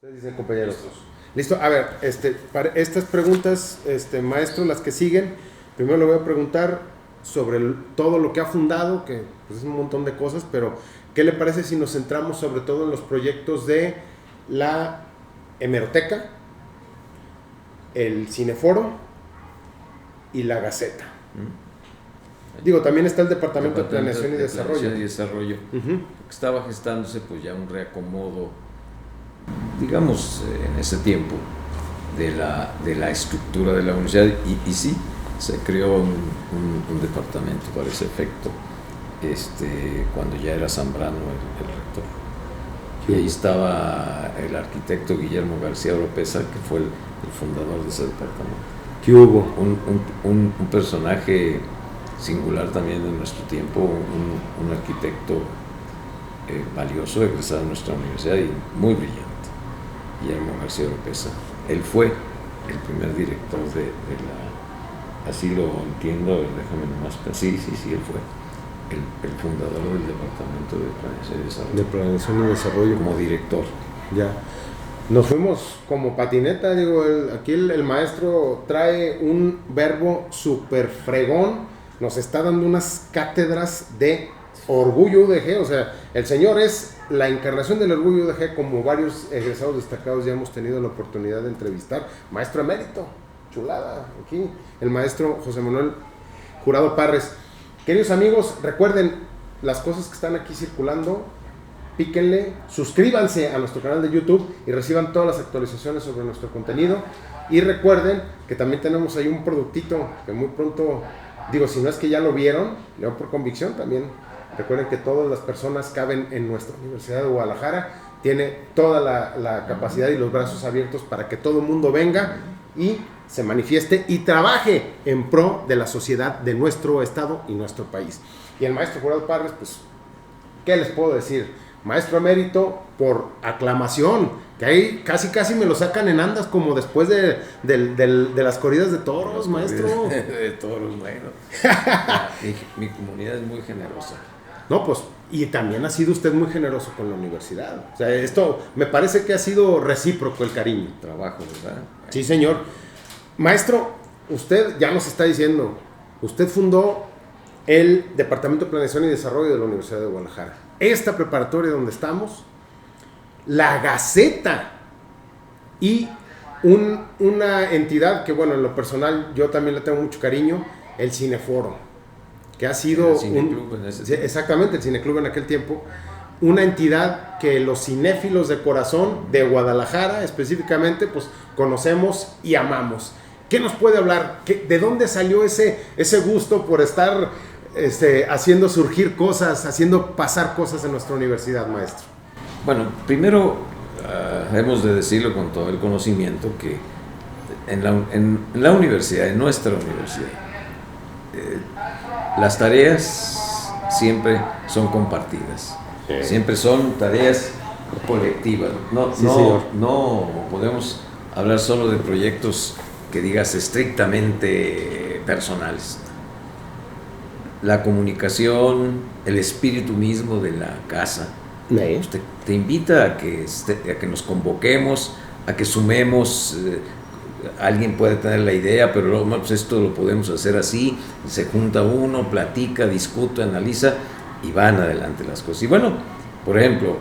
Ustedes dicen, compañeros. Listo. A ver, para estas preguntas, maestro, las que siguen, primero le voy a preguntar sobre todo lo que ha fundado, que pues, es un montón de cosas, pero ¿qué le parece si nos centramos sobre todo en los proyectos de la hemeroteca, el cineforo y la Gaceta? Digo, también está el Departamento de Planeación y Desarrollo. Estaba gestándose pues ya un reacomodo, digamos, en ese tiempo de la estructura de la universidad y sí, se creó un departamento para ese efecto cuando ya era Zambrano el rector. Y ahí estaba el arquitecto Guillermo García Oropesa, que fue el fundador de ese departamento. ¿Qué hubo? Un personaje singular también de nuestro tiempo, un arquitecto valioso, egresado de nuestra universidad y muy brillante, Guillermo García Oropesa. Él fue el primer director de la, así lo entiendo, déjame nomás pensar, sí, él fue el fundador del Departamento de Planeación y Desarrollo. De Planeación y Desarrollo. Como director. Ya. Nos fuimos como patineta, digo, aquí el maestro trae un verbo súper fregón, nos está dando unas cátedras de orgullo UDG, o sea, el señor es la encarnación del orgullo UDG, como varios egresados destacados ya hemos tenido la oportunidad de entrevistar. Maestro emérito, chulada, aquí, el maestro José Manuel Jurado Parres. Queridos amigos, recuerden las cosas que están aquí circulando, píquenle, suscríbanse a nuestro canal de YouTube y reciban todas las actualizaciones sobre nuestro contenido. Y recuerden que también tenemos ahí un productito que muy pronto, digo, si no es que ya lo vieron, yo por convicción también. Recuerden que todas las personas caben en nuestra Universidad de Guadalajara, tiene toda la capacidad y los brazos abiertos para que todo el mundo venga y se manifieste y trabaje en pro de la sociedad de nuestro estado y nuestro país. Y el maestro Jurado Parres, pues, ¿qué les puedo decir? Maestro emérito por aclamación, que ahí casi me lo sacan en andas como después de las corridas de toros, maestro. De toros, bueno. Mi comunidad es muy generosa. No, pues, y también ha sido usted muy generoso con la universidad. O sea, esto me parece que ha sido recíproco el cariño. Trabajo, ¿verdad? Sí, señor. Maestro, usted ya nos está diciendo, usted fundó el Departamento de Planeación y Desarrollo de la Universidad de Guadalajara. Esta preparatoria donde estamos, la Gaceta y una entidad que, bueno, en lo personal yo también le tengo mucho cariño, el Cineforo, que ha sido exactamente, el Cineclub en aquel tiempo, una entidad que los cinéfilos de corazón de Guadalajara específicamente, pues conocemos y amamos. ¿Qué nos puede hablar? ¿De dónde salió ese gusto por estar haciendo surgir cosas, haciendo pasar cosas en nuestra universidad, maestro? Bueno, primero hemos de decirlo con todo el conocimiento que en la universidad, en nuestra universidad, las tareas siempre son compartidas, siempre son tareas colectivas. No podemos hablar solo de proyectos que digas estrictamente personales. La comunicación, el espíritu mismo de la casa, te invita a que nos convoquemos, a que sumemos. Alguien puede tener la idea, pero pues esto lo podemos hacer así. Se junta uno, platica, discute, analiza y van adelante las cosas. Y bueno, por ejemplo,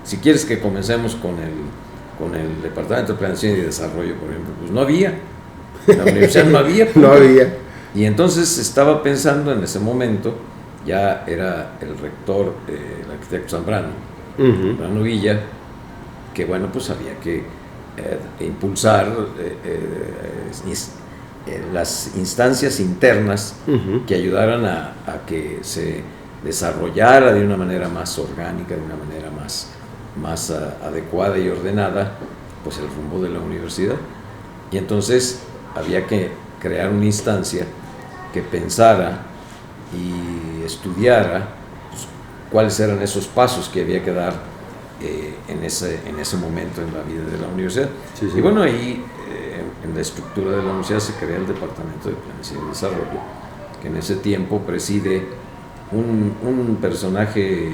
si quieres que comencemos con el Departamento de Planeación y Desarrollo, por ejemplo, pues no había. En la universidad no había. No había. Y entonces estaba pensando en ese momento, ya era el rector, el arquitecto Zambrano, Zambrano Villa, que bueno, pues había que impulsar las instancias internas que ayudaran a que se desarrollara de una manera más orgánica, de una manera más adecuada y ordenada, pues el rumbo de la universidad. Y entonces había que crear una instancia que pensara y estudiara pues, cuáles eran esos pasos que había que dar en ese momento en la vida de la universidad. Sí. Y bueno, ahí en la estructura de la universidad se crea el Departamento de Planeación y Desarrollo, que en ese tiempo preside un personaje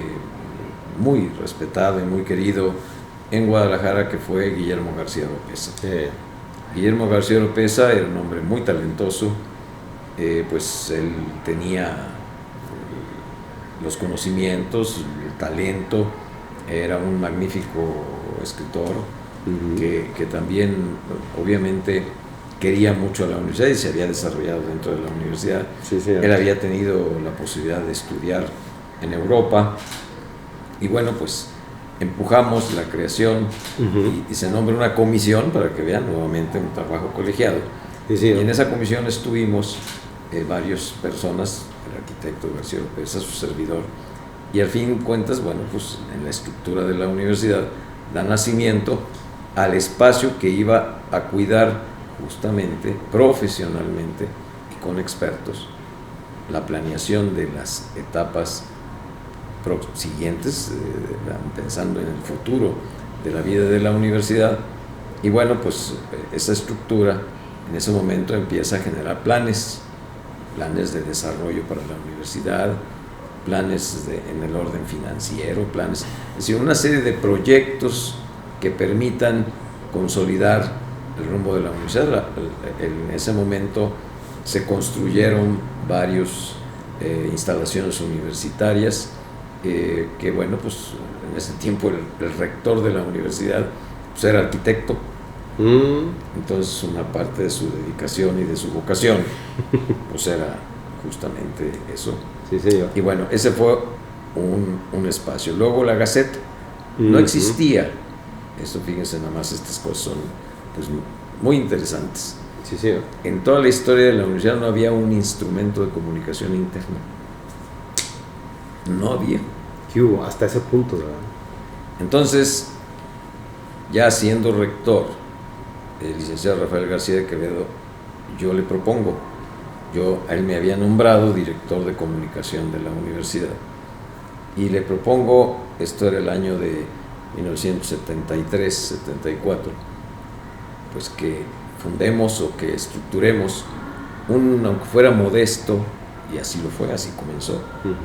muy respetado y muy querido, en Guadalajara, que fue Guillermo García López. Guillermo García López era un hombre muy talentoso, pues él tenía los conocimientos, el talento, era un magnífico escritor, que también obviamente quería mucho a la universidad y se había desarrollado dentro de la universidad. Él había tenido la posibilidad de estudiar en Europa y bueno, pues empujamos la creación y se nombra una comisión para que vean nuevamente un trabajo colegiado. Y en esa comisión estuvimos varias personas, el arquitecto García López, su servidor, y al fin de cuentas, bueno, pues en la estructura de la universidad da nacimiento al espacio que iba a cuidar justamente, profesionalmente y con expertos, la planeación de las etapas siguientes, pensando en el futuro de la vida de la universidad. Y bueno, pues esa estructura en ese momento empieza a generar planes de desarrollo para la universidad, planes en el orden financiero, es decir, una serie de proyectos que permitan consolidar el rumbo de la universidad. En ese momento se construyeron varias instalaciones universitarias, que bueno, pues en ese tiempo el rector de la universidad pues era arquitecto. Entonces una parte de su dedicación y de su vocación pues era justamente eso. Y bueno, ese fue un espacio. Luego la Gaceta no existía. Eso, fíjense nada más, estas cosas son pues muy interesantes. En toda la historia de la universidad no había un instrumento de comunicación interna. No había. ¿Qué hubo? Hasta ese punto, ¿verdad? Entonces, ya siendo rector, el licenciado Rafael García de Quevedo, yo le propongo, a él me había nombrado director de comunicación de la universidad, y le propongo, esto era el año de 1973, 74, pues que fundemos o que estructuremos aunque fuera modesto, y así lo fue, así comenzó,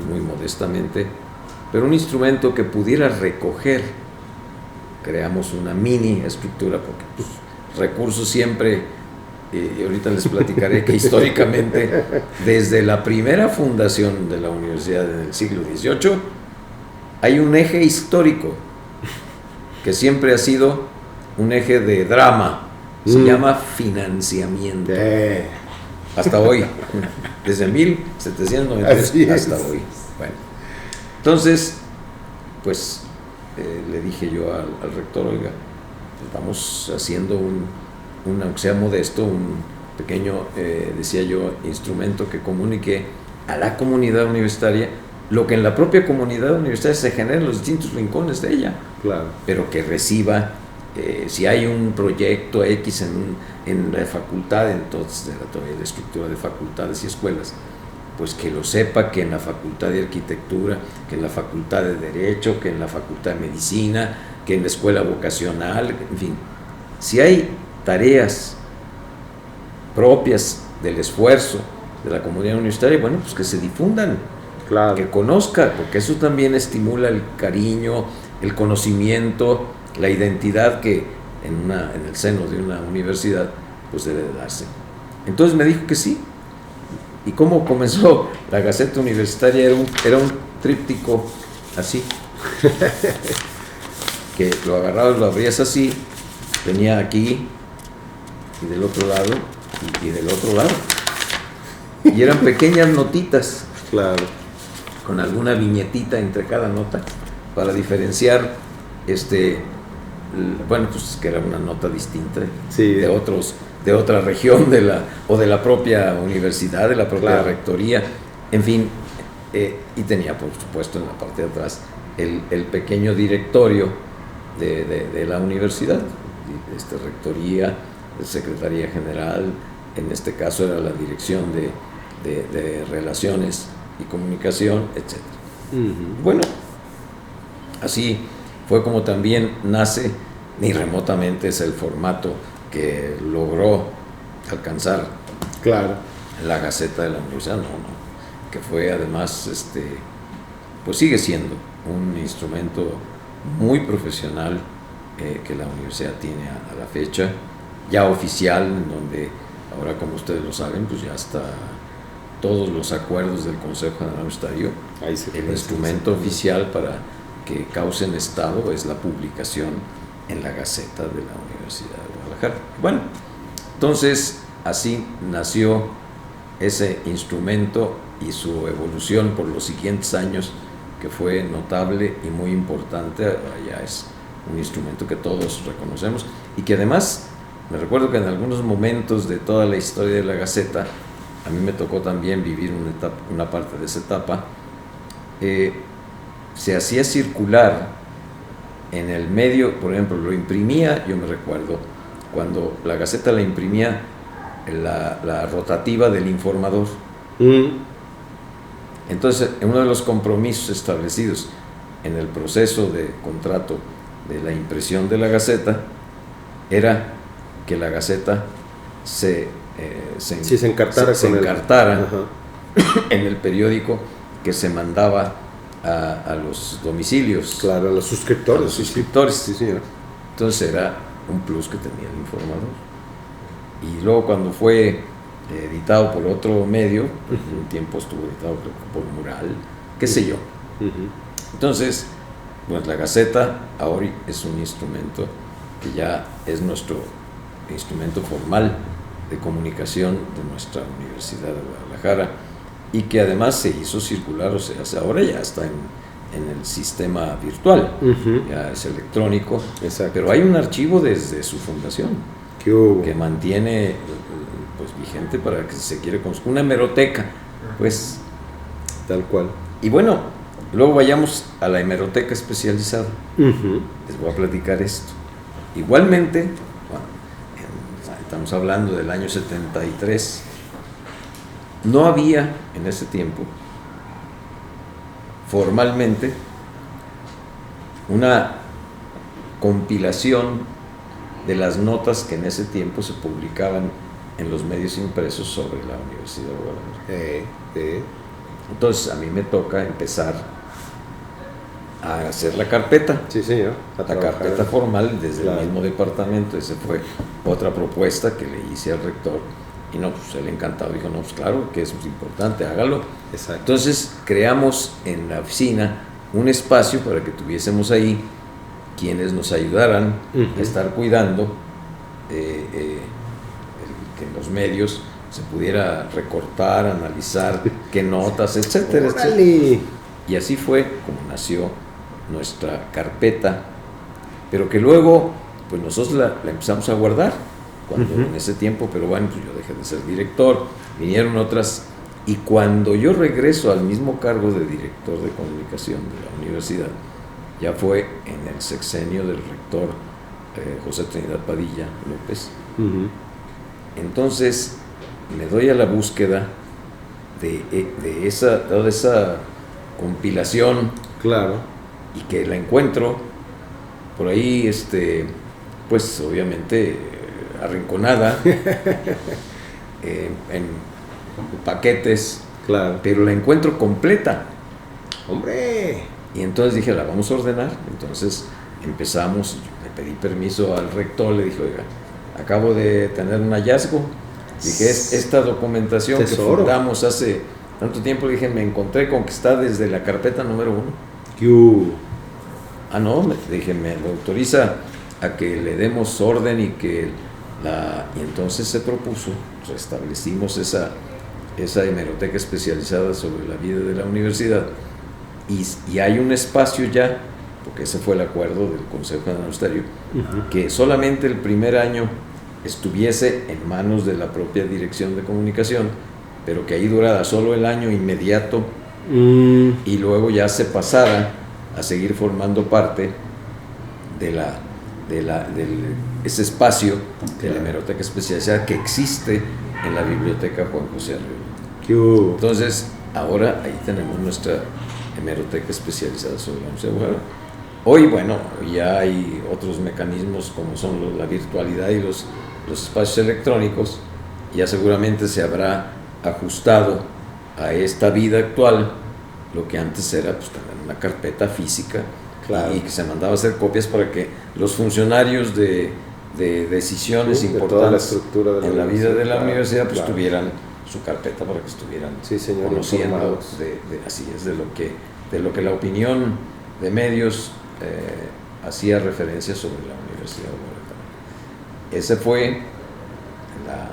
muy modestamente, pero un instrumento que pudiera recoger. Creamos una mini estructura, porque pues, recursos siempre, y ahorita les platicaré que históricamente, desde la primera fundación de la universidad en el siglo XVIII, hay un eje histórico que siempre ha sido un eje de drama, se llama financiamiento. Hasta hoy, desde 1793 hasta hoy. Bueno, entonces, pues le dije yo al rector, oiga, vamos haciendo aunque sea modesto, un pequeño, decía yo, instrumento que comunique a la comunidad universitaria lo que en la propia comunidad universitaria se genera en los distintos rincones de ella, pero que reciba, si hay un proyecto X en la facultad, entonces de la estructura de facultades y escuelas, pues que lo sepa, que en la facultad de arquitectura, que en la facultad de derecho, que en la facultad de medicina, que en la escuela vocacional, en fin, si hay tareas propias del esfuerzo de la comunidad universitaria, bueno, pues que se difundan, que conozca, porque eso también estimula el cariño, el conocimiento, la identidad que en el seno de una universidad pues debe de darse. Entonces me dijo que sí. ¿Y cómo comenzó la Gaceta Universitaria? Era un tríptico así, que lo agarrabas, lo abrías así, tenía aquí y del otro lado y del otro lado, y eran pequeñas notitas, con alguna viñetita entre cada nota para diferenciar bueno, pues que era una nota distinta de otra región de la propia universidad, de la propia rectoría, en fin, y tenía por supuesto en la parte de atrás el pequeño directorio de la universidad, rectoría, secretaría general, en este caso era la dirección de relaciones y comunicación, etc. Bueno, así fue como también nace, ni remotamente es el formato que logró alcanzar la Gaceta de la Universidad, que fue además, pues sigue siendo un instrumento muy profesional, que la universidad tiene a la fecha, ya oficial, en donde ahora, como ustedes lo saben, pues ya está todos los acuerdos del Consejo General Universitario. El instrumento oficial para que causen estado es la publicación en la Gaceta de la Universidad de Guadalajara. Bueno, entonces así nació ese instrumento y su evolución por los siguientes años, que fue notable y muy importante. Ya es un instrumento que todos reconocemos y que además, me recuerdo que en algunos momentos de toda la historia de la Gaceta, a mí me tocó también vivir una parte de esa etapa, se hacía circular en el medio, por ejemplo, lo imprimía, yo me recuerdo, cuando la Gaceta la imprimía la rotativa del Informador. Entonces, uno de los compromisos establecidos en el proceso de contrato de la impresión de la Gaceta era que la Gaceta se encartara en el periódico que se mandaba a los domicilios. Claro, a los suscriptores. A los suscriptores. Sí, señor. Entonces era un plus que tenía el Informador. Y luego cuando fue editado por otro medio, un tiempo estuvo editado por Mural, qué sé yo. Entonces, pues la Gaceta ahora es un instrumento que ya es nuestro instrumento formal de comunicación de nuestra Universidad de Guadalajara, y que además se hizo circular, o sea, ahora ya está en el sistema virtual, ya es electrónico. Exacto. Pero hay un archivo desde su fundación que mantiene pues vigente para que se quiere construir una hemeroteca, pues tal cual. Y bueno, luego vayamos a la hemeroteca especializada. Les voy a platicar esto. Igualmente, bueno, estamos hablando del año 73, no había en ese tiempo formalmente una compilación de las notas que en ese tiempo se publicaban en los medios impresos sobre la Universidad de Guadalajara. Entonces a mí me toca empezar a hacer la carpeta. Sí, señor. La carpeta formal desde el mismo departamento. Esa fue otra propuesta que le hice al rector. Y no, pues él encantado dijo, no, pues claro, que eso es importante, hágalo. Exacto. Entonces creamos en la oficina un espacio para que tuviésemos ahí quienes nos ayudaran a estar cuidando que en los medios se pudiera recortar, analizar qué notas, etcétera, etcétera. Y así fue como nació nuestra carpeta, pero que luego pues nosotros la empezamos a guardar cuando en ese tiempo, pero bueno, pues yo dejé de ser director, vinieron otras, y cuando yo regreso al mismo cargo de director de comunicación de la universidad, ya fue en el sexenio del rector José Trinidad Padilla López. Entonces me doy a la búsqueda de toda esa compilación. Claro. Y que la encuentro por ahí, pues obviamente arrinconada, en paquetes. Claro. Pero la encuentro completa. ¡Hombre! Y entonces dije, la vamos a ordenar. Entonces empezamos, le pedí permiso al rector, le dije, oiga, acabo de tener un hallazgo. Dije, esta documentación Tesoro. Que fundamos hace tanto tiempo, dije, me encontré con que está desde la carpeta número 1. Ah, no, dije, me autoriza a que le demos orden y que y entonces se propuso, restablecimos esa hemeroteca especializada sobre la vida de la universidad, y hay un espacio ya, porque ese fue el acuerdo del Consejo Universitario, que solamente el primer año estuviese en manos de la propia Dirección de Comunicación, pero que ahí durara solo el año inmediato, y luego ya se pasara a seguir formando parte de ese espacio de la hemeroteca especializada que existe en la biblioteca Juan José Arriola. Entonces, ahora ahí tenemos nuestra hemeroteca especializada sobre la Universidad de Guadalajara. Hoy, bueno, ya hay otros mecanismos como son la virtualidad y los espacios electrónicos. Ya seguramente se habrá ajustado a esta vida actual lo que antes era pues tener una carpeta física y que se mandaba a hacer copias para que los funcionarios de decisiones importantes en la vida de la universidad pues tuvieran su carpeta para que estuvieran conociendo así es de lo que la opinión de medios hacía referencia sobre la Universidad de Guadalajara. Ese fue la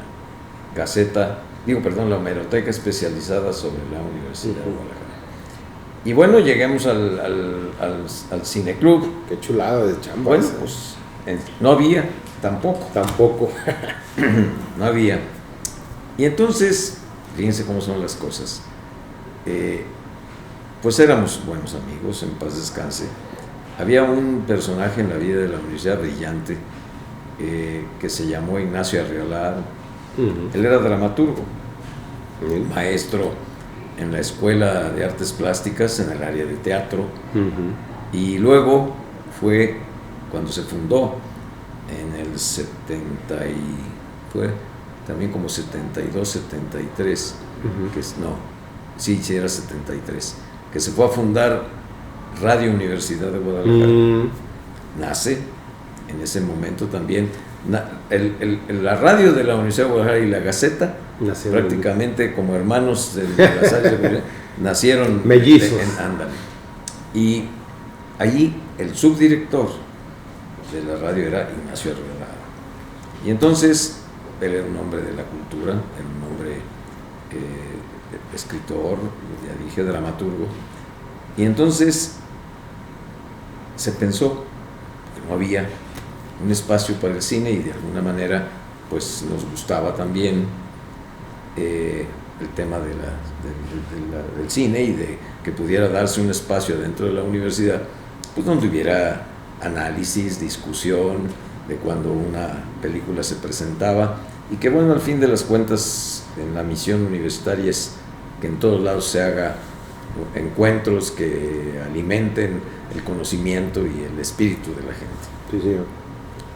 hemeroteca especializada sobre la Universidad de Guadalajara. Y bueno, lleguemos al cineclub. Qué chulada de chamba. Bueno, pues no había, tampoco. No había. Y entonces, fíjense cómo son las cosas. Pues éramos buenos amigos, en paz descanse. Había un personaje en la vida de la universidad brillante que se llamó Ignacio Arriola. Él era dramaturgo, maestro en la Escuela de Artes Plásticas en el área de teatro, y luego fue cuando se fundó en el 70 y fue también como 72, 73, era 73, que se fue a fundar Radio Universidad de Guadalajara. Nace en ese momento también la radio de la Universidad de Guadalajara y la Gaceta, prácticamente como hermanos de las áreas de Guadalajara, nacieron mellizos. Ándale. Y allí el subdirector de la radio era Ignacio Arriola. Y entonces él era un hombre de la cultura, era un hombre escritor, ya dije, dramaturgo. Y entonces se pensó que no había un espacio para el cine y de alguna manera pues nos gustaba también el tema del cine y de que pudiera darse un espacio dentro de la universidad pues donde hubiera análisis, discusión de cuando una película se presentaba y que bueno, al fin de las cuentas en la misión universitaria es que en todos lados se haga encuentros que alimenten el conocimiento y el espíritu de la gente. Sí, señor.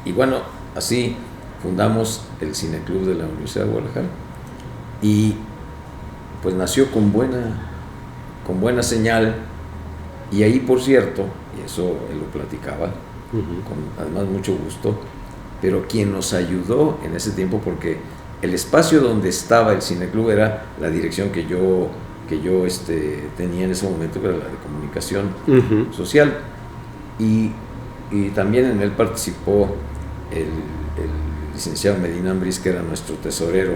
Y bueno, así fundamos el Cineclub de la Universidad de Guadalajara y pues nació con buena señal. Y ahí, por cierto, y eso él lo platicaba con además mucho gusto, pero quien nos ayudó en ese tiempo, porque el espacio donde estaba el Cineclub era la dirección que yo tenía en ese momento, que era la de comunicación social, y también en él participó el licenciado Medina Ambriz, que era nuestro tesorero.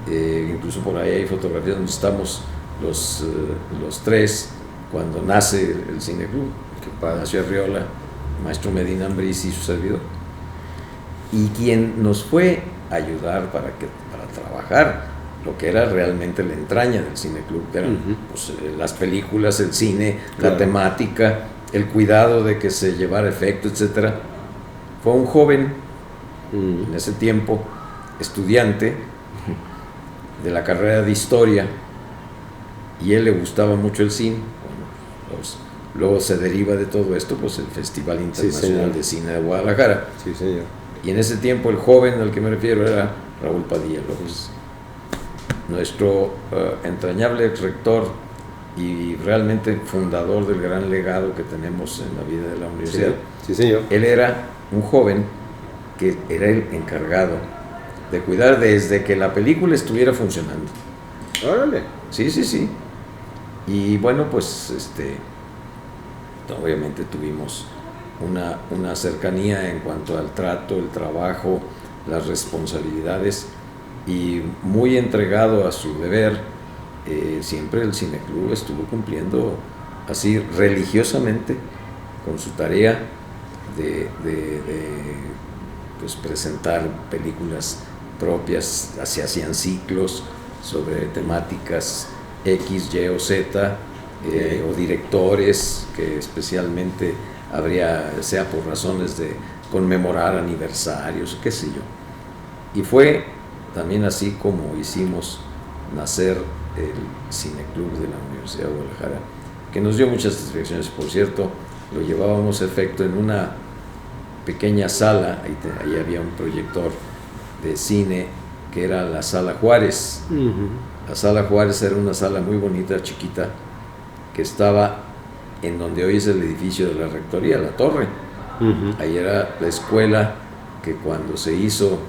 Incluso por ahí hay fotografías donde estamos los tres cuando nace el Cineclub, que nació Arriola, maestro Medina Ambriz y su servidor. Y quien nos fue a ayudar para trabajar lo que era realmente la entraña del Cineclub, que eran pues, las películas, el cine, la temática, el cuidado de que se llevara efecto, etcétera. Fue un joven en ese tiempo, estudiante de la carrera de Historia, y él le gustaba mucho el cine. Bueno, pues, luego se deriva de todo esto pues el Festival Internacional de Cine de Guadalajara. Sí, señor. Y en ese tiempo el joven al que me refiero era Raúl Padilla López, nuestro entrañable ex rector y realmente fundador del gran legado que tenemos en la vida de la universidad. Sí, señor. Él era un joven que era el encargado de cuidar desde que la película estuviera funcionando. Órale. Sí. Y bueno, pues obviamente tuvimos una cercanía en cuanto al trato, el trabajo, las responsabilidades, y muy entregado a su deber. Siempre el Cineclub estuvo cumpliendo así religiosamente con su tarea de pues presentar películas propias. Se hacían ciclos sobre temáticas X, Y o Z, o directores que especialmente sea por razones de conmemorar aniversarios, qué sé yo. Y fue también así como hicimos nacer el Cineclub de la Universidad de Guadalajara, que nos dio muchas satisfacciones. Por cierto, lo llevábamos a efecto en una pequeña sala, ahí había un proyector de cine que era la Sala Juárez. La Sala Juárez era una sala muy bonita, chiquita, que estaba en donde hoy es el edificio de la rectoría, la torre. Ahí era la escuela que cuando se hizo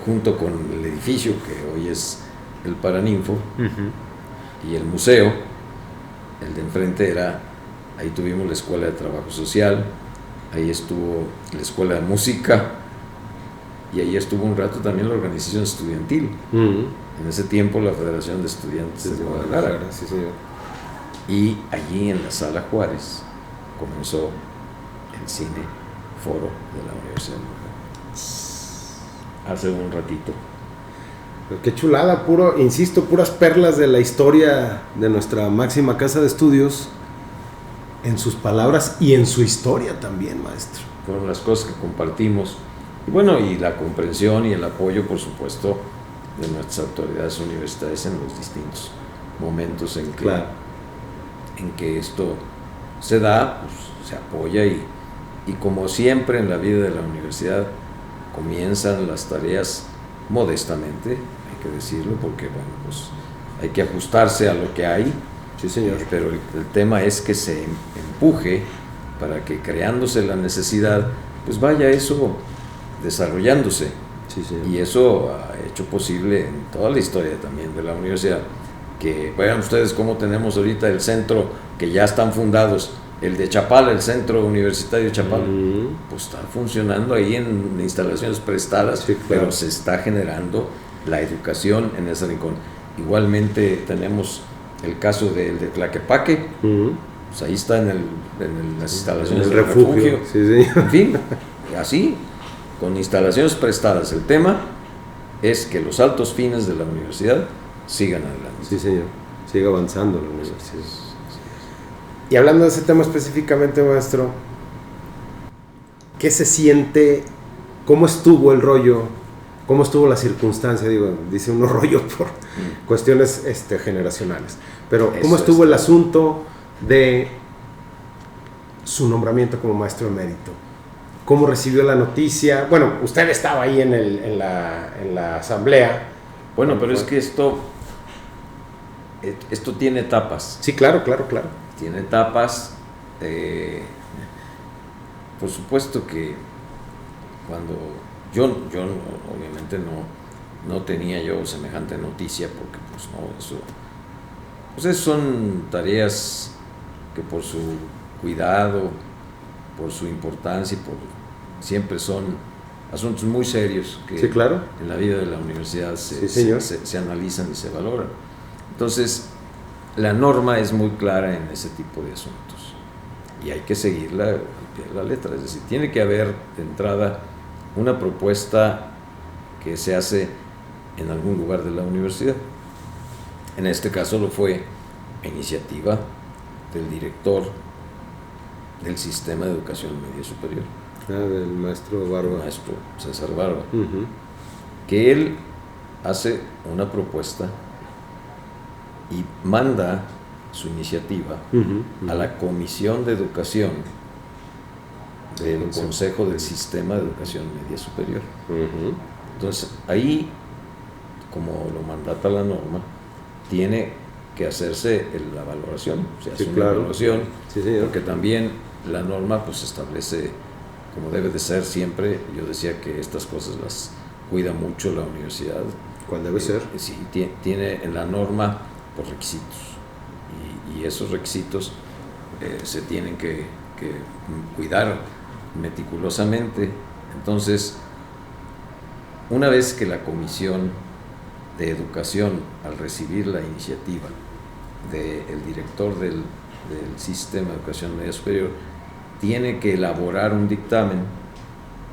junto con el edificio que hoy es el Paraninfo y el museo, el de enfrente ahí tuvimos la escuela de trabajo social, ahí estuvo la escuela de música y ahí estuvo un rato también la organización estudiantil. En ese tiempo la Federación de Estudiantes de Guadalajara. Sí, señor. Y allí en la Sala Juárez comenzó el cine foro de la Universidad de Guadalajara. Hace un ratito. Pero qué chulada, insisto, puras perlas de la historia de nuestra máxima casa de estudios, en sus palabras y en su historia también, maestro. Fueron las cosas que compartimos. Y bueno, y la comprensión y el apoyo, por supuesto, de nuestras autoridades universitarias en los distintos momentos en que esto se da, pues se apoya y como siempre en la vida de la universidad comienzan las tareas modestamente, hay que decirlo, porque bueno, pues hay que ajustarse a lo que hay. Sí, señor. Pero el tema es que se empuje para que creándose la necesidad, pues vaya eso desarrollándose. Sí, señor. Y eso ha hecho posible en toda la historia también de la universidad, que vean ustedes cómo tenemos ahorita el centro que ya están fundados, el de Chapala, el Centro Universitario de Chapala, pues está funcionando ahí en instalaciones prestadas, sí, claro. Pero se está generando la educación en ese rincón. Igualmente tenemos el caso del de Tlaquepaque, pues ahí está en las instalaciones del refugio. Sí. En fin, así, con instalaciones prestadas. El tema es que los altos fines de la universidad sigan adelante. Sí, señor, siga avanzando la universidad. Y hablando de ese tema específicamente, maestro, ¿qué se siente? ¿Cómo estuvo el rollo? ¿Cómo estuvo la circunstancia? Dice uno rollo por cuestiones generacionales. Pero ¿cómo estuvo el asunto de su nombramiento como maestro emérito? ¿Cómo recibió la noticia? Bueno, usted estaba ahí en la asamblea. Bueno, pero es que esto tiene etapas. Sí, claro. Tiene etapas. Por supuesto que cuando yo obviamente no tenía yo semejante noticia, porque pues no, esas son tareas que por su cuidado, por su importancia y siempre son asuntos muy serios que sí, claro. En la vida de la universidad se analizan y se valoran. Entonces, la norma es muy clara en ese tipo de asuntos y hay que seguirla al pie de la letra. Es decir, tiene que haber de entrada una propuesta que se hace en algún lugar de la universidad. En este caso lo fue a iniciativa del director del Sistema de Educación Media Superior. Del maestro Barba. El maestro César Barba. Que él hace una propuesta y manda su iniciativa a la Comisión de Educación del Consejo del Sistema de Educación Media Superior. Entonces, ahí, como lo mandata la norma, tiene que hacerse la valoración, se hace una evaluación, porque también la norma pues establece, como debe de ser siempre, yo decía que estas cosas las cuida mucho la universidad. ¿Cuál debe ser? Sí, tiene en la norma los requisitos, y esos requisitos se tienen que cuidar meticulosamente. Entonces, una vez que la Comisión de Educación, al recibir la iniciativa del director del Sistema de Educación Media Superior, tiene que elaborar un dictamen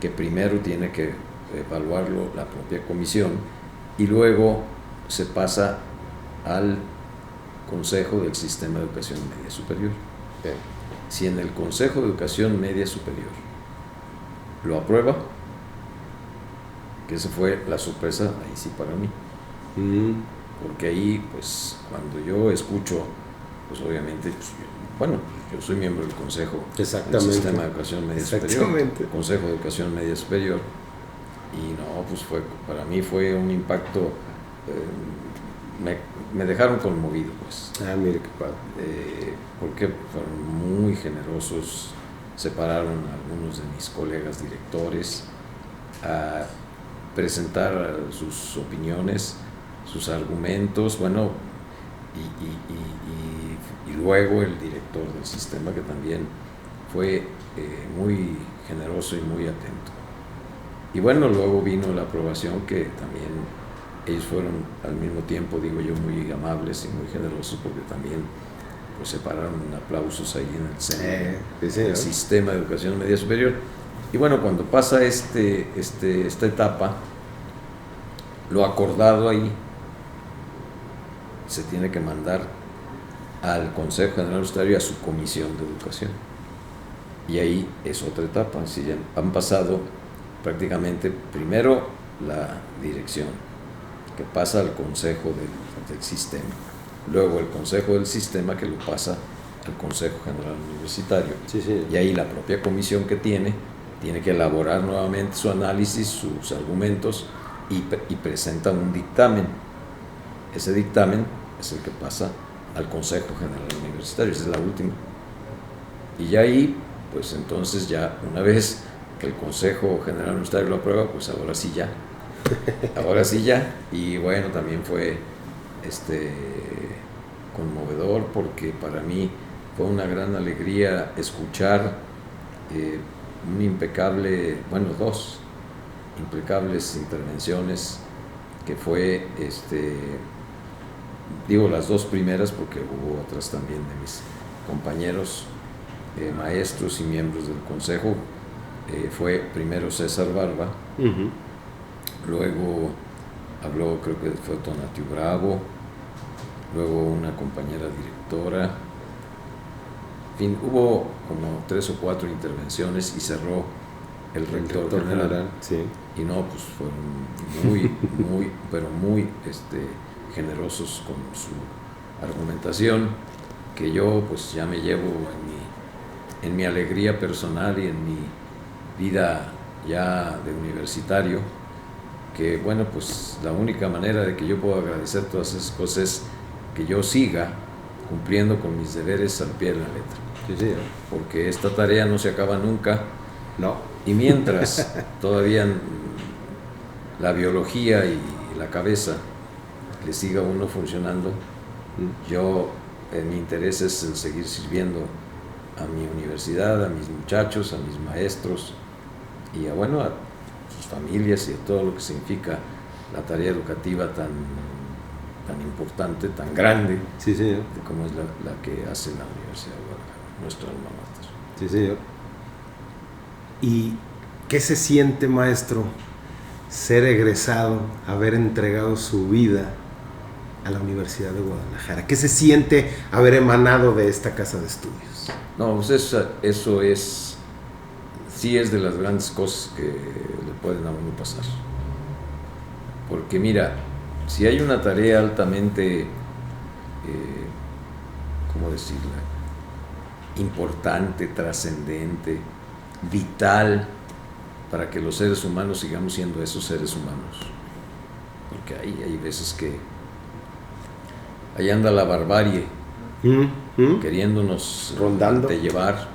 que primero tiene que evaluarlo la propia comisión y luego se pasa al Consejo del Sistema de Educación Media Superior. Si en el Consejo de Educación Media Superior lo aprueba, que esa fue la sorpresa ahí sí para mí, porque ahí pues cuando yo escucho, pues obviamente yo soy miembro del Consejo del Sistema de Educación Media Superior, Consejo de Educación Media Superior, y no, pues para mí fue un impacto me dejaron conmovido, pues. Mire qué padre. Porque fueron muy generosos, separaron a algunos de mis colegas directores a presentar sus opiniones, sus argumentos, bueno, y luego el director del sistema, que también fue muy generoso y muy atento. Y bueno, luego vino la aprobación, que también ellos fueron al mismo tiempo, digo yo, muy amables y muy generosos, porque también pues separaron aplausos ahí en el seno del sistema de educación media superior. Y bueno, cuando pasa esta etapa, lo acordado ahí se tiene que mandar al Consejo General Universitario, a su Comisión de Educación. Y ahí es otra etapa. Así ya han pasado prácticamente primero la dirección, que pasa al Consejo del Sistema, luego el Consejo del Sistema, que lo pasa al Consejo General Universitario, y ahí la propia comisión que tiene que elaborar nuevamente su análisis, sus argumentos, y presenta un dictamen. Ese dictamen es el que pasa al Consejo General Universitario, esa es la última. Y ya ahí, pues entonces ya una vez que el Consejo General Universitario lo aprueba, pues ahora sí ya. Ahora sí ya. Y bueno, también fue conmovedor, porque para mí fue una gran alegría escuchar dos impecables intervenciones, que fue, digo las dos primeras porque hubo otras también de mis compañeros maestros y miembros del consejo. Fue primero César Barba, luego habló, creo que fue Tonatiuh Bravo, luego una compañera directora. En fin, hubo como 3 o 4 intervenciones y cerró el rector general. Sí. Y no, pues fueron muy pero muy generosos con su argumentación, que yo pues ya me llevo en mi alegría personal y en mi vida ya de universitario, que bueno, pues la única manera de que yo pueda agradecer todas esas cosas es que yo siga cumpliendo con mis deberes al pie de la letra. Porque esta tarea no se acaba nunca. No. Y mientras todavía la biología y la cabeza le siga uno funcionando, mi interés es el seguir sirviendo a mi universidad, a mis muchachos, a mis maestros y a sus familias y a todo lo que significa la tarea educativa tan importante, tan grande, como es la que hace la Universidad de Guadalajara, nuestra alma mater. Sí, señor. ¿Y qué se siente, maestro, ser egresado, haber entregado su vida a la Universidad de Guadalajara? ¿Qué se siente haber emanado de esta casa de estudios? No, pues eso sí es de las grandes cosas que le pueden a uno pasar. Porque mira, si hay una tarea altamente, ¿cómo decirla?, importante, trascendente, vital, para que los seres humanos sigamos siendo esos seres humanos. Porque hay veces que ahí anda la barbarie, queriéndonos rondando, llevar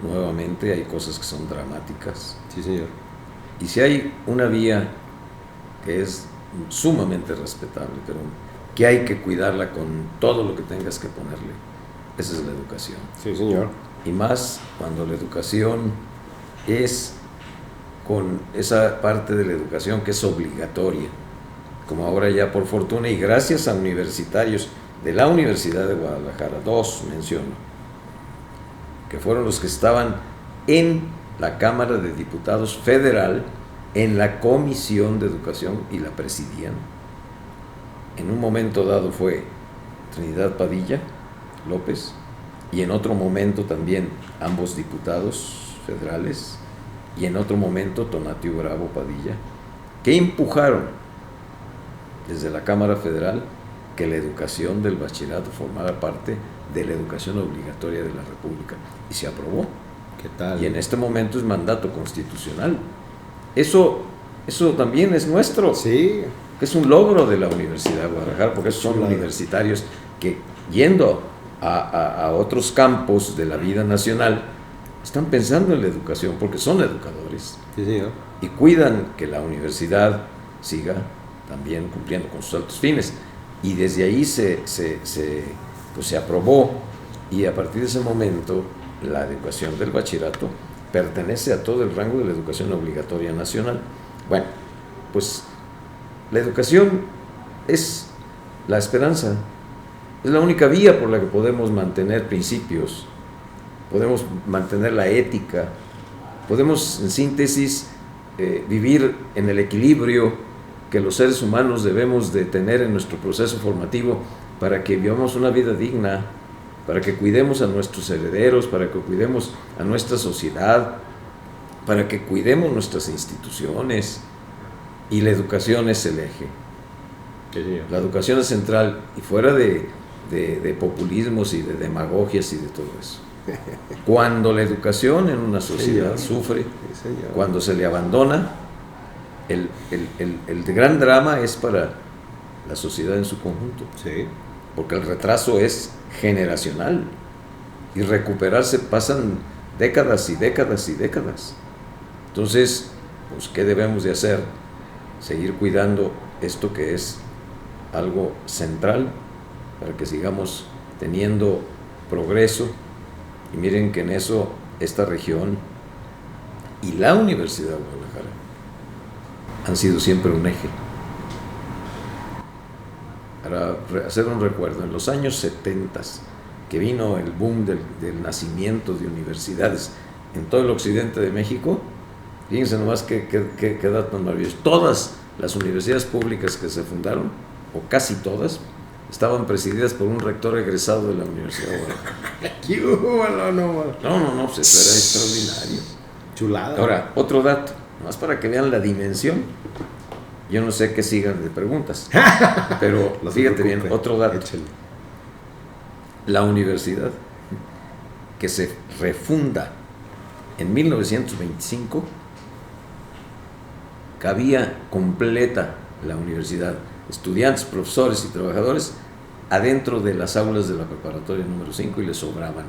nuevamente. Hay cosas que son dramáticas. Sí, señor. Y si hay una vía que es sumamente respetable, pero que hay que cuidarla con todo lo que tengas que ponerle, esa es la educación. Sí, señor. Y más cuando la educación es con esa parte de la educación que es obligatoria, como ahora ya por fortuna y gracias a universitarios de la Universidad de Guadalajara, 2 menciono, que fueron los que estaban en la Cámara de Diputados Federal, en la Comisión de Educación, y la presidían. En un momento dado fue Trinidad Padilla López, y en otro momento también ambos diputados federales, y en otro momento Tonatiuh Bravo Padilla, que empujaron desde la Cámara Federal que la educación del bachillerato formara parte de la educación obligatoria de la República, y se aprobó. ¿Qué tal? Y en este momento es mandato constitucional. Eso Eso también es nuestro. Sí. Es un logro de la Universidad de Guadalajara, porque esos son universitarios que, yendo a otros campos de la vida nacional, están pensando en la educación, porque son educadores. Sí, señor. Y cuidan que la universidad siga también cumpliendo con sus altos fines. Y desde ahí se aprobó, y a partir de ese momento la educación del bachillerato pertenece a todo el rango de la educación obligatoria nacional. Bueno, pues la educación es la esperanza, es la única vía por la que podemos mantener principios, podemos mantener la ética, podemos, en síntesis, vivir en el equilibrio que los seres humanos debemos de tener en nuestro proceso formativo para que vivamos una vida digna, para que cuidemos a nuestros herederos, para que cuidemos a nuestra sociedad, para que cuidemos nuestras instituciones. Y la educación es el eje. La educación es central, y fuera de populismos y de demagogias y de todo eso. Cuando la educación en una sociedad sufre, cuando se le abandona, el gran drama es para la sociedad en su conjunto. Sí. Porque el retraso es generacional, y recuperarse pasan décadas y décadas y décadas. Entonces, pues, ¿qué debemos de hacer? Seguir cuidando esto que es algo central para que sigamos teniendo progreso. Y miren que en eso esta región y la Universidad de Guadalajara han sido siempre un eje. Para hacer un recuerdo, en los años 70, que vino el boom del nacimiento de universidades en todo el occidente de México, fíjense nomás qué datos maravillosos. Todas las universidades públicas que se fundaron, o casi todas, estaban presididas por un rector egresado de la Universidad de Guadalajara. No, pues eso era extraordinario. Chulada. Ahora, otro dato, nomás para que vean la dimensión. Yo no sé qué sigan de preguntas, pero fíjate bien, otro dato. Échale. La universidad, que se refunda en 1925, cabía completa la universidad, estudiantes, profesores y trabajadores, adentro de las aulas de la preparatoria número 5, y les sobraban.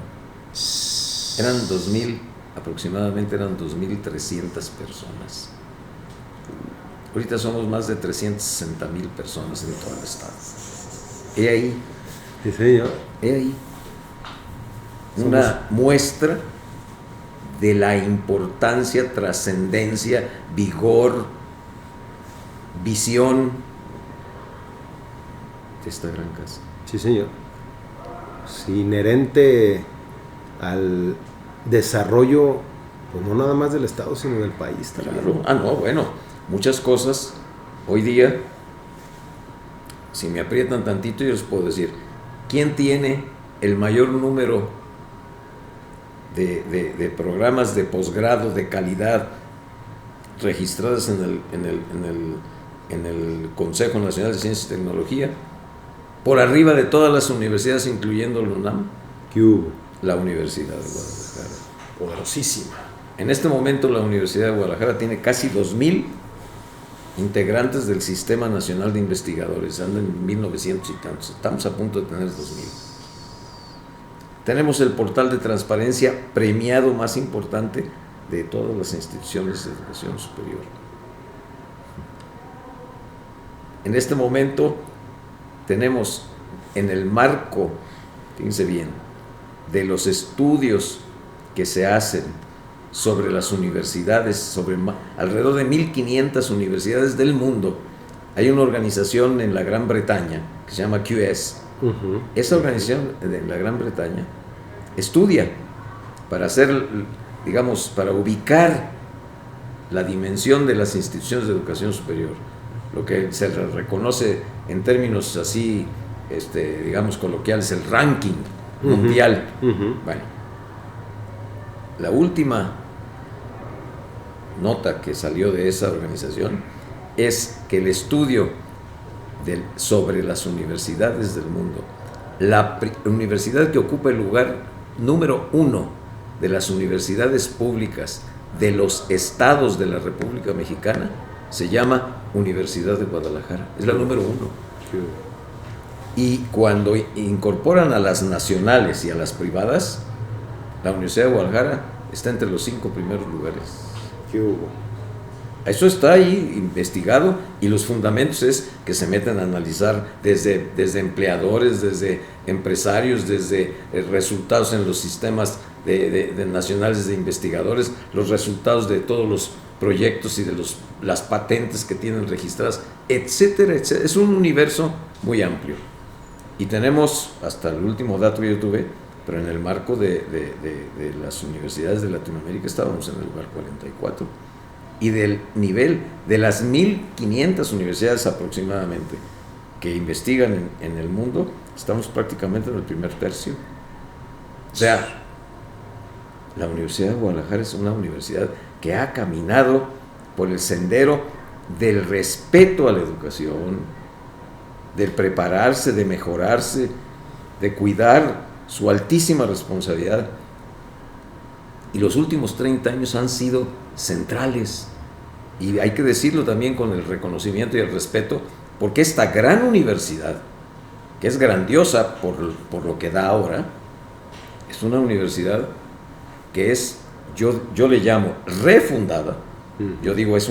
Eran 2.000, aproximadamente eran 2.300 personas. Ahorita somos más de 360,000 personas en todo el estado. He ahí, Sí, señor. he ahí una muestra de la importancia, trascendencia, vigor, visión de esta gran casa. Sí, señor. Sí, inherente al desarrollo, pues no nada más del estado, sino del país también. Claro. Bueno, muchas cosas hoy día, si me aprietan tantito, yo les puedo decir, ¿quién tiene el mayor número de programas de posgrado de calidad registradas en el Consejo Nacional de Ciencia y Tecnología, por arriba de todas las universidades, incluyendo la UNAM? ¿Qué hubo? La Universidad de Guadalajara. Poderosísima. En este momento la Universidad de Guadalajara tiene casi 2.000 integrantes del Sistema Nacional de Investigadores. Andan en 1,900 y tantos. Estamos a punto de tener 2.000. Tenemos el portal de transparencia premiado más importante de todas las instituciones de educación superior. En este momento tenemos, en el marco, fíjense bien, de los estudios que se hacen sobre las universidades, sobre alrededor de 1.500 universidades del mundo, hay una organización en la Gran Bretaña que se llama QS. Uh-huh. Esa organización en la Gran Bretaña estudia para hacer, digamos, para ubicar la dimensión de las instituciones de educación superior, lo que se reconoce en términos así, digamos, coloquiales, el ranking mundial. Uh-huh. Bueno, la última nota que salió de esa organización es que el estudio sobre las universidades del mundo, la universidad que ocupa el lugar número 1 de las universidades públicas de los estados de la República Mexicana se llama Universidad de Guadalajara, es la número 1. Y cuando incorporan a las nacionales y a las privadas, la Universidad de Guadalajara está entre los 5 primeros lugares. ¿Qué hubo? Eso está ahí investigado, y los fundamentos es que se meten a analizar desde empleadores, desde empresarios, desde resultados en los sistemas de nacionales de investigadores, los resultados de todos los proyectos y de las patentes que tienen registradas, etcétera, etcétera. Es un universo muy amplio. Y tenemos, hasta el último dato que yo tuve, pero en el marco de las universidades de Latinoamérica estábamos en el lugar 44. Y del nivel de las 1.500 universidades aproximadamente que investigan en el mundo, estamos prácticamente en el primer tercio. O sea, la Universidad de Guadalajara es una universidad que ha caminado por el sendero del respeto a la educación, del prepararse, de mejorarse, de cuidar su altísima responsabilidad. Y los últimos 30 años han sido centrales, y hay que decirlo también con el reconocimiento y el respeto, porque esta gran universidad, que es grandiosa por lo que da ahora, es una universidad que es, yo le llamo refundada. Yo digo, es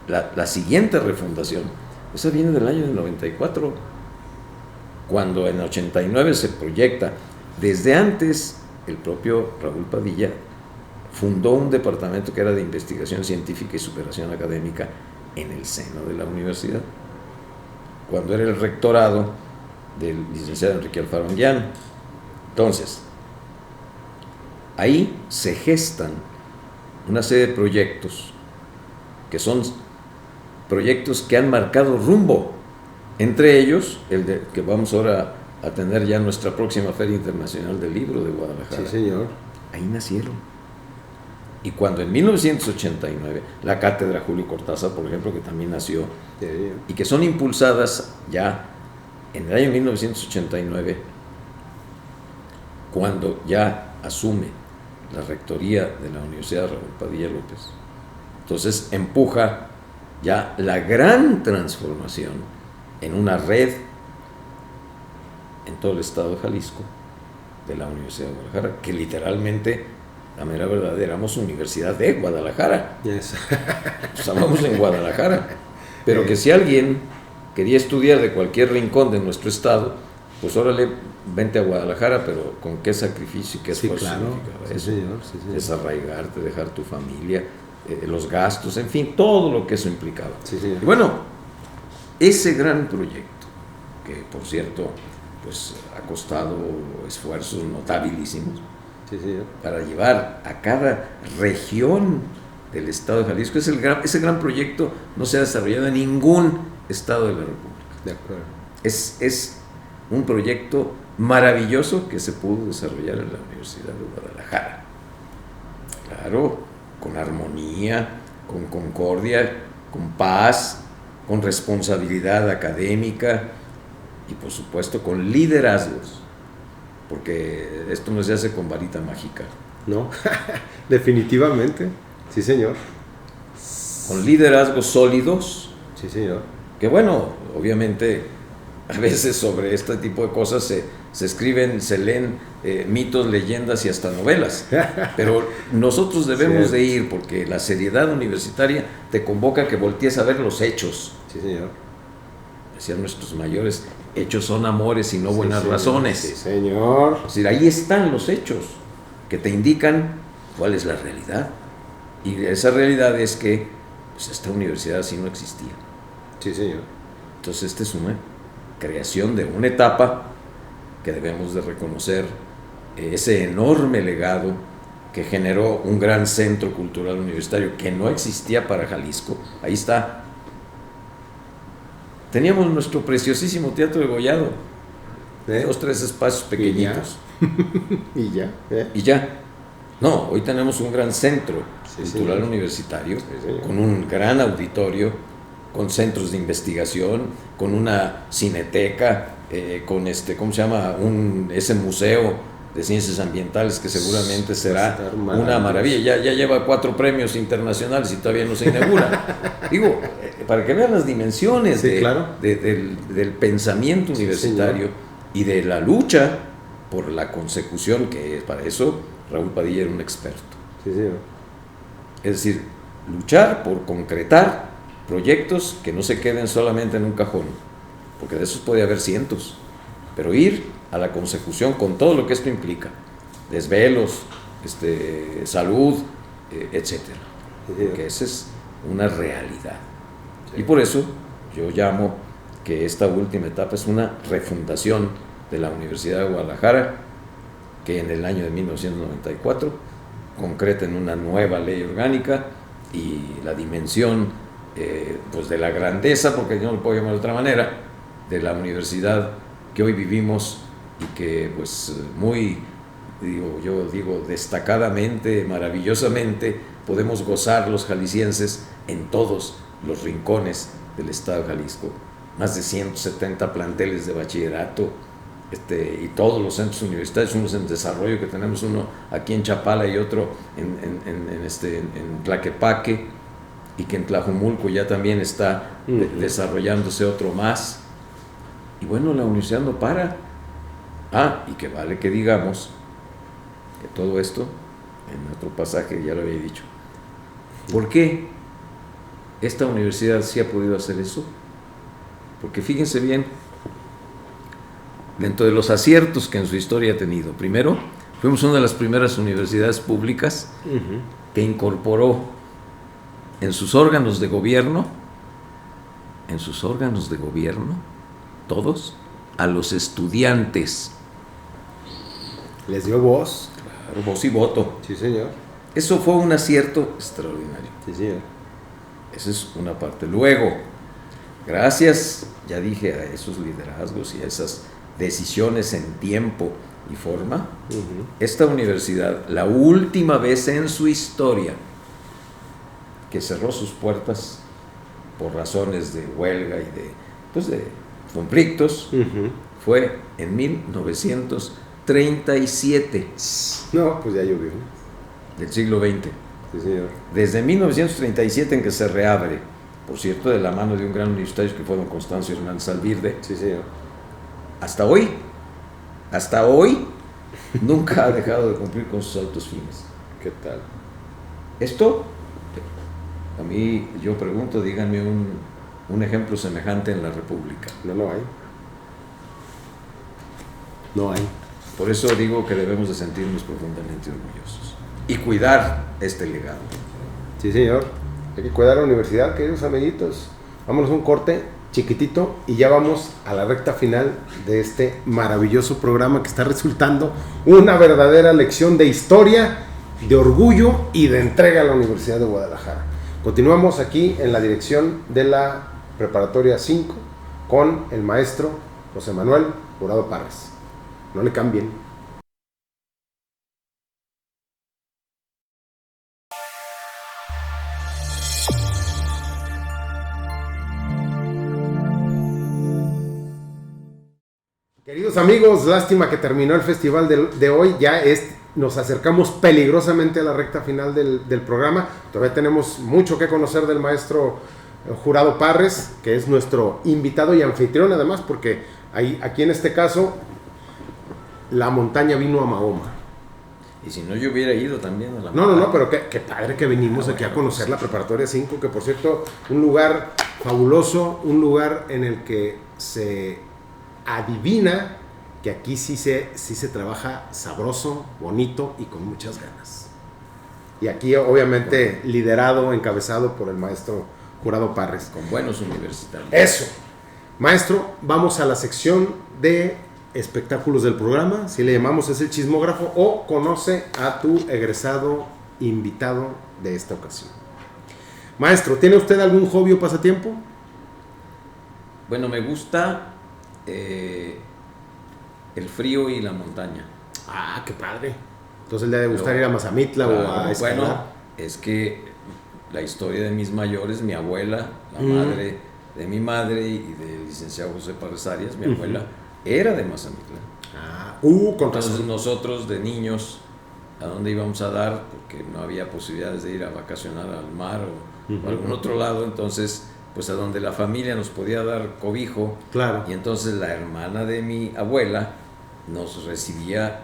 la siguiente refundación. Esa viene del año del 94, cuando en el 89 se proyecta. Desde antes, el propio Raúl Padilla fundó un departamento que era de investigación científica y superación académica en el seno de la universidad, cuando era el rectorado del licenciado Enrique Alfaro Anguiano. Entonces, ahí se gestan una serie de proyectos que son proyectos que han marcado rumbo, entre ellos el que vamos ahora a tener ya nuestra próxima Feria Internacional del Libro de Guadalajara. Sí, señor. Ahí nacieron. Y cuando en 1989 la cátedra Julio Cortázar, por ejemplo, que también nació, y que son impulsadas ya en el año 1989, cuando ya asume la rectoría de la Universidad Raúl Padilla López, entonces empuja ya la gran transformación en una red en todo el estado de Jalisco de la Universidad de Guadalajara, que literalmente, la mera verdad, éramos Universidad de Guadalajara. Yes. Estábamos en Guadalajara, pero que si alguien quería estudiar de cualquier rincón de nuestro estado, pues órale, vente a Guadalajara, pero con qué sacrificio y qué esfuerzo. Sí, claro. Significaba eso. Sí, señor. Sí, señor. Desarraigarte, dejar tu familia, los gastos, en fin, todo lo que eso implicaba. Sí, señor. Y bueno, ese gran proyecto, que por cierto, pues ha costado esfuerzos notabilísimos, sí, señor, para llevar a cada región del estado de Jalisco. Ese gran proyecto no se ha desarrollado en ningún estado de la República. De acuerdo. Es un proyecto maravilloso que se pudo desarrollar en la Universidad de Guadalajara. Claro, con armonía, con concordia, con paz, con responsabilidad académica y por supuesto con liderazgos, porque esto no se hace con varita mágica. No, definitivamente, sí, señor. Con liderazgos sólidos. Sí, señor. Que bueno, obviamente a veces sobre este tipo de cosas se escriben, se leen mitos, leyendas y hasta novelas, pero nosotros debemos de ir, porque la seriedad universitaria te convoca a que voltees a ver los hechos. Sí, señor. Decían nuestros mayores, hechos son amores y no buenas razones. Sí, señor. Es decir, ahí están los hechos que te indican cuál es la realidad. Y esa realidad es que pues, esta universidad así no existía. Sí, señor. Entonces esta es una creación de una etapa que debemos de reconocer, ese enorme legado que generó un gran centro cultural universitario que no existía para Jalisco. Ahí está. Teníamos nuestro preciosísimo Teatro de Gollado, 2, 3 espacios pequeñitos. Y ya. Y ya. No, hoy tenemos un gran centro cultural universitario, con un gran auditorio, con centros de investigación, con una cineteca, con ¿cómo se llama? Ese museo de Ciencias Ambientales, que seguramente será una maravilla. Ya lleva 4 premios internacionales y todavía no se inaugura. Digo, para que vean las dimensiones del pensamiento universitario y de la lucha por la consecución, que para eso Raúl Padilla era un experto. Sí, señor. Es decir, luchar por concretar proyectos que no se queden solamente en un cajón, porque de esos puede haber cientos, pero ir a la consecución con todo lo que esto implica, desvelos, salud, etcétera, porque esa es una realidad. Y por eso yo llamo que esta última etapa es una refundación de la Universidad de Guadalajara, que en el año de 1994 concreta en una nueva ley orgánica y la dimensión pues de la grandeza, porque yo no lo puedo llamar de otra manera, de la universidad que hoy vivimos y que pues yo digo destacadamente, maravillosamente podemos gozar los jaliscienses en todos los rincones del estado de Jalisco. Más de 170 planteles de bachillerato, y todos los centros universitarios, unos en desarrollo, que tenemos uno aquí en Chapala y otro en Tlaquepaque, y que en Tlajumulco ya también está desarrollándose otro más. Y bueno, la universidad no para. Y que vale que digamos que todo esto, en otro pasaje ya lo había dicho, ¿por qué esta universidad sí ha podido hacer eso? Porque fíjense bien, dentro de los aciertos que en su historia ha tenido, primero, fuimos una de las primeras universidades públicas que incorporó en sus órganos de gobierno, todos, a los estudiantes. ¿Les dio voz? Claro, voz y voto. Sí, señor. Eso fue un acierto extraordinario. Sí, señor. Esa es una parte. Luego, gracias, ya dije, a esos liderazgos y a esas decisiones en tiempo y forma, esta universidad, la última vez en su historia que cerró sus puertas por razones de huelga y de conflictos, fue en 1937. No, pues ya llovió. Del siglo XX. Sí, señor. Desde 1937 en que se reabre, por cierto, de la mano de un gran universitario que fue don Constancio Hernández Alvirde. Sí, señor. Hasta hoy, nunca ha dejado de cumplir con sus altos fines. ¿Qué tal? Esto, a mí, yo pregunto, díganme un ejemplo semejante en la República. No hay. No hay. Por eso digo que debemos de sentirnos profundamente orgullosos y cuidar este legado. Sí, señor. Hay que cuidar la universidad, queridos amiguitos. Vámonos a un corte chiquitito y ya vamos a la recta final de este maravilloso programa que está resultando una verdadera lección de historia, de orgullo y de entrega a la Universidad de Guadalajara. Continuamos aquí en la dirección de la Preparatoria 5 con el maestro José Manuel Jurado Parres. No le cambien. Queridos amigos, lástima que terminó el festival de hoy. Ya nos acercamos peligrosamente a la recta final del programa. Todavía tenemos mucho que conocer del maestro Jurado Parres, que es nuestro invitado y anfitrión además, porque aquí en este caso la montaña vino a Mahoma. Y si no, yo hubiera ido también a la No, pero qué padre que vinimos aquí a conocer la Preparatoria 5, que por cierto, un lugar fabuloso, un lugar en el que se adivina que aquí sí se trabaja sabroso, bonito y con muchas ganas. Y aquí obviamente liderado, encabezado por el maestro Jurado Parres. Con buenos universitarios. Eso. Maestro, vamos a la sección de espectáculos del programa, si le llamamos, es el chismógrafo, o conoce a tu egresado invitado de esta ocasión. Maestro, ¿tiene usted algún hobby o pasatiempo? Bueno, me gusta el frío y la montaña. Ah, qué padre. Entonces le debe gustar ir a Mazamitla o a escalar. Bueno, es que la historia de mis mayores, mi abuela, la madre de mi madre y del licenciado José Parres Arias, mi abuela, era de Mazamitla. Ah, Con Entonces razón. nosotros de niños, ¿a dónde íbamos a dar? Porque no había posibilidades de ir a vacacionar al mar o a algún otro lado, entonces pues a donde la familia nos podía dar cobijo. Claro. Y entonces la hermana de mi abuela nos recibía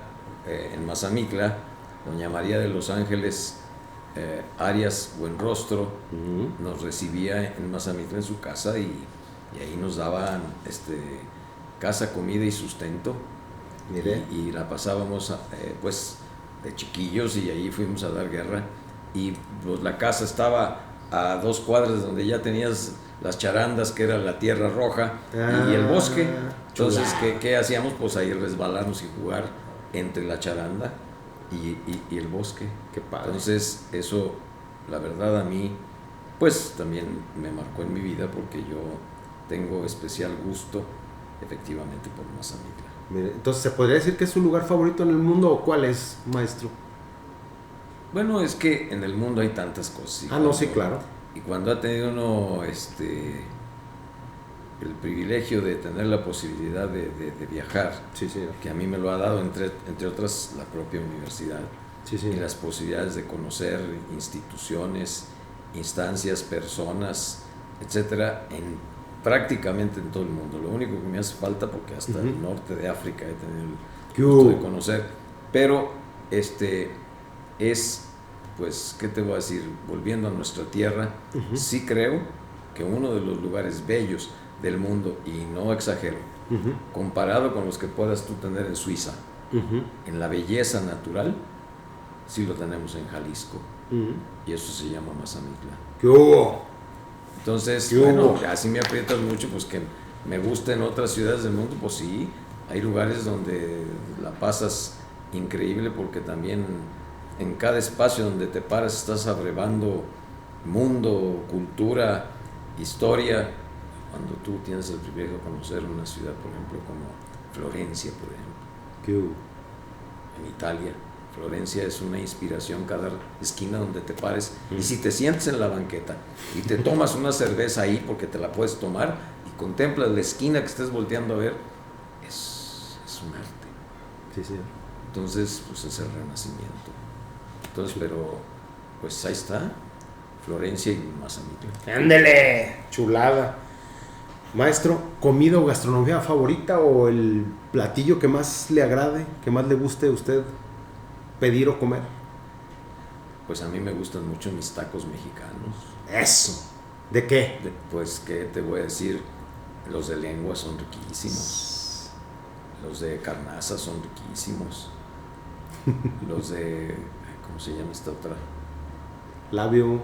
en Mazamitla, doña María de los Ángeles Arias Buenrostro, nos recibía en Mazamitla en su casa y ahí nos daban casa, comida y sustento. Y la pasábamos pues de chiquillos y ahí fuimos a dar guerra y pues la casa estaba a 2 cuadras donde ya tenías las charandas, que era la tierra roja, y el bosque. Entonces ¿qué hacíamos? Pues ahí resbalarnos y jugar entre la charanda y el bosque. Qué padre. Entonces eso, la verdad, a mí pues también me marcó en mi vida, porque yo tengo especial gusto efectivamente por Mazamitla. Entonces, ¿se podría decir que es su lugar favorito en el mundo o cuál es, maestro? Bueno, es que en el mundo hay tantas cosas. No, sí, claro. Y cuando ha tenido uno el privilegio de tener la posibilidad de viajar, sí, que a mí me lo ha dado, entre otras, la propia universidad, sí. Y las posibilidades de conocer instituciones, instancias, personas, etcétera, prácticamente en todo el mundo. Lo único que me hace falta, porque hasta el norte de África he tenido el gusto de conocer, pero es, pues, ¿qué te voy a decir? Volviendo a nuestra tierra, sí creo que uno de los lugares bellos del mundo, y no exagero, comparado con los que puedas tú tener en Suiza, en la belleza natural, sí lo tenemos en Jalisco, y eso se llama Mazamitla. ¿Qué hubo? Entonces, bueno, así me aprietas mucho, pues que me gusten otras ciudades del mundo, pues sí, hay lugares donde la pasas increíble, porque también en cada espacio donde te paras estás abrevando mundo, cultura, historia. Cuando tú tienes el privilegio de conocer una ciudad, por ejemplo, como Florencia, por ejemplo, en Italia. Florencia es una inspiración, cada esquina donde te pares, y si te sientes en la banqueta y te tomas una cerveza ahí, porque te la puedes tomar, y contemplas la esquina que estés volteando a ver, es un arte. Sí. Entonces, pues es el Renacimiento. Entonces, pero pues ahí está, Florencia y Mazamitla. ¡Ándele! Chulada. Maestro, ¿comida o gastronomía favorita, o el platillo que más le agrade, que más le guste a usted pedir o comer? Pues a mí me gustan mucho mis tacos mexicanos. Eso. ¿De qué? Pues, ¿qué te voy a decir? Los de lengua son riquísimos. Los de carnaza son riquísimos. Los de... ¿cómo se llama esta otra? Labio,